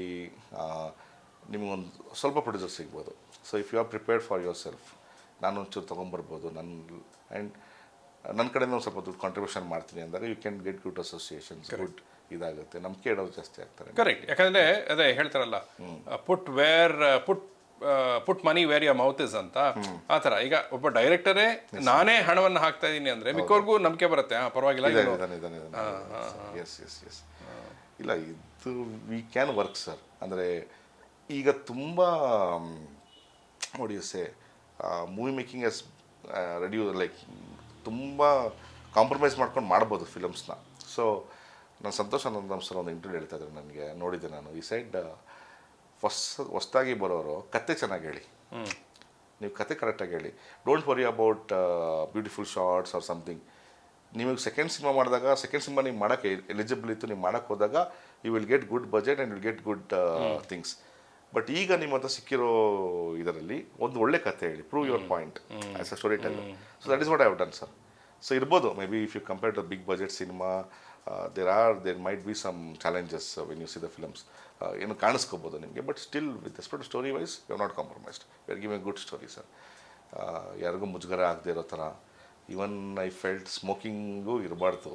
ನಿಮಗೊಂದು ಸ್ವಲ್ಪ ಪ್ರೊಡ್ಯೂಸರ್ ಸಿಗ್ಬೋದು. So if you are prepared for yourself, ನಾನು ಒಂಚೂರು ತೊಗೊಂಬರ್ಬೋದು ಆ್ಯಂಡ್ ನನ್ನ ಕಡೆಯಿಂದ ಒಂದು ಸ್ವಲ್ಪ ದುಡ್ಡು ಕಾಂಟ್ರಿಬ್ಯೂಷನ್ ಮಾಡ್ತೀನಿ ಅಂದಾಗ you can get good associations good ಇದಾಗುತ್ತೆ, ನಂಬಿಕೆ ಇಡೋರು ಜಾಸ್ತಿ ಆಗ್ತಾರೆ. ಕರೆಕ್ಟ್. ಯಾಕಂದ್ರೆ ಅದೇ ಹೇಳ್ತಾರಲ್ಲ, put money where your mouth is ಅಂತ. ಆ ಥರ ಈಗ ಒಬ್ಬ ಡೈರೆಕ್ಟರೇ ನಾನೇ ಹಣವನ್ನು ಹಾಕ್ತಾ ಇದ್ದೀನಿ ಅಂದರೆ ಮಿಕ್ಕವ್ರಿಗೂ ನಂಬಿಕೆ ಬರುತ್ತೆ, ಪರವಾಗಿಲ್ಲ. ಎಸ್ ಎಸ್ ಎಸ್ ಇಲ್ಲ, ಇದು ವಿ ಕ್ಯಾನ್ ವರ್ಕ್ ಸರ್. ಅಂದರೆ ಈಗ ತುಂಬ ಸೇ ಮೂವಿ ಮೇಕಿಂಗ್ ಎಸ್ ಲೈಕ್ ತುಂಬ ಕಾಂಪ್ರಮೈಸ್ ಮಾಡ್ಕೊಂಡು ಮಾಡ್ಬೋದು ಫಿಲಮ್ಸ್ನ. ಸೊ ನಾನು ಸಂತೋಷ್ ಆನಂದಂ ಸರ್ ಒಂದು ಇಂಟರ್ವ್ಯೂ ಹೇಳ್ತಾ ಇದ್ರು ನನಗೆ, ನೋಡಿದ್ದೆ ನಾನು. ಈ ಸೈಡ್ ಹೊಸ್ದಾಗಿ ಬರೋರು ಕತೆ ಚೆನ್ನಾಗಿ ಹೇಳಿ, ನೀವು ಕತೆ ಕರೆಕ್ಟಾಗಿ ಹೇಳಿ, don't worry about beautiful shorts or something. ನಿಮಗೆ ಸೆಕೆಂಡ್ ಸಿನಿಮಾ ಮಾಡಿದಾಗ, ಸೆಕೆಂಡ್ ಸಿನಿಮಾ ನೀವು ಮಾಡೋಕ್ಕೆ ಎಲಿಜಿಬಲ್ ಇತ್ತು, ನೀವು ಮಾಡೋಕ್ಕೆ ಹೋದಾಗ you will get good budget and will get good things. But ಈಗ ನಿಮ್ಮ ಹತ್ರ ಸಿಕ್ಕಿರೋ ಇದರಲ್ಲಿ ಒಂದು ಒಳ್ಳೆ ಕತೆ ಹೇಳಿ, prove your point as a storyteller. So that is what I have done sir. So ಇರ್ಬೋದು maybe if you compare to big budget cinema, there might be some challenges when you see the films. ಏನು ಕಾಣಿಸ್ಕೋಬೋದು ನಿಮಗೆ, but still with respect to story wise you are not compromised, you are giving good story sir. ಯಾರಿಗೂ ಮುಜುಗರ ಆಗದೆ ಇರೋ ಥರ. ಈವನ್ ಐ ಫೆಲ್ಟ್ ಸ್ಮೋಕಿಂಗು ಇರಬಾರ್ದು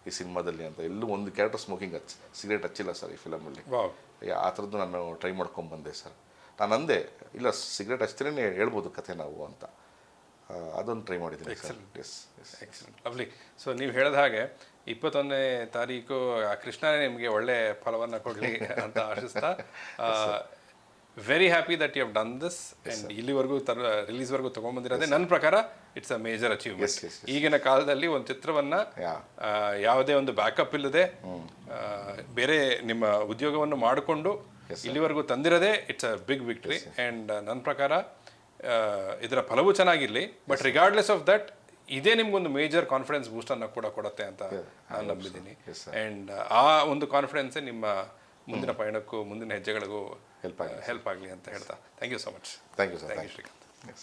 ಈ ಸಿನಿಮಾದಲ್ಲಿ ಅಂತ. ಎಲ್ಲೂ ಒಂದು ಕ್ಯಾರೆಕ್ಟರ್ ಸ್ಮೋಕಿಂಗ್ ಸಿಗರೇಟ್ ಹಚ್ಚಿಲ್ಲ ಸರ್ ಈ ಫಿಲಮಲ್ಲಿ. ಆ ಥರದ್ದು ನಾನು ಟ್ರೈ ಮಾಡ್ಕೊಂಬಂದೆ ಸರ್. ನಾನು ಅಂದೆ ಇಲ್ಲ ಸಿಗರೇಟ್ ಹಚ್ತೇನೆ ಹೇಳ್ಬೋದು ಕತೆ ನಾವು ಅಂತ, ಅದೊಂದು ಟ್ರೈ ಮಾಡಿದ್ದೀನಿ. Excellent, excellent, lovely. ಸೊ ನೀವು ಹೇಳಿದ ಹಾಗೆ 21ನೇ ತಾರೀಕು ಆ ಕೃಷ್ಣನೇ ನಿಮಗೆ ಒಳ್ಳೆ ಫಲವನ್ನು ಕೊಡಲಿ ಅಂತ ಆಶಿಸ್ತಾ, very happy that you have done this and ಇಲ್ಲಿವರೆಗೂ ರಿಲೀಸ್ವರೆಗೂ ತೊಗೊಂಬಂದಿರೋದೇ ನನ್ನ ಪ್ರಕಾರ ಇಟ್ಸ್ ಅ ಮೇಜರ್ ಅಚೀವ್ಮೆಂಟ್. ಈಗಿನ ಕಾಲದಲ್ಲಿ ಒಂದು ಚಿತ್ರವನ್ನು ಯಾವುದೇ ಒಂದು ಬ್ಯಾಕಪ್ ಇಲ್ಲದೆ ಬೇರೆ ನಿಮ್ಮ ಉದ್ಯೋಗವನ್ನು ಮಾಡಿಕೊಂಡು ಇಲ್ಲಿವರೆಗೂ ತಂದಿರೋದೇ it's a big victory. And ನನ್ನ ಪ್ರಕಾರ ಇದರ ಫಲವೂ ಚೆನ್ನಾಗಿರಲಿ, ಬಟ್ ರಿಗಾರ್ಡ್ಲೆಸ್ ಆಫ್ ದಟ್ ಇದೇ ನಿಮ್ಗೊಂದು ಮೇಜರ್ ಕಾನ್ಫಿಡೆನ್ಸ್ ಬೂಸ್ಟನ್ನು ಕೂಡ ಕೊಡುತ್ತೆ ಅಂತ ನಾನು ನಂಬಿದ್ದೀನಿ. ಆ್ಯಂಡ್ ಆ ಒಂದು ಕಾನ್ಫಿಡೆನ್ಸೇ ನಿಮ್ಮ ಮುಂದಿನ ಪಯಣಕ್ಕೂ ಮುಂದಿನ ಹೆಜ್ಜೆಗಳಿಗೂ ಹೆಲ್ಪ್ ಆಗಲಿ ಅಂತ ಹೇಳ್ತಾ thank you so much. Thank you sir. Thank you Srikanth.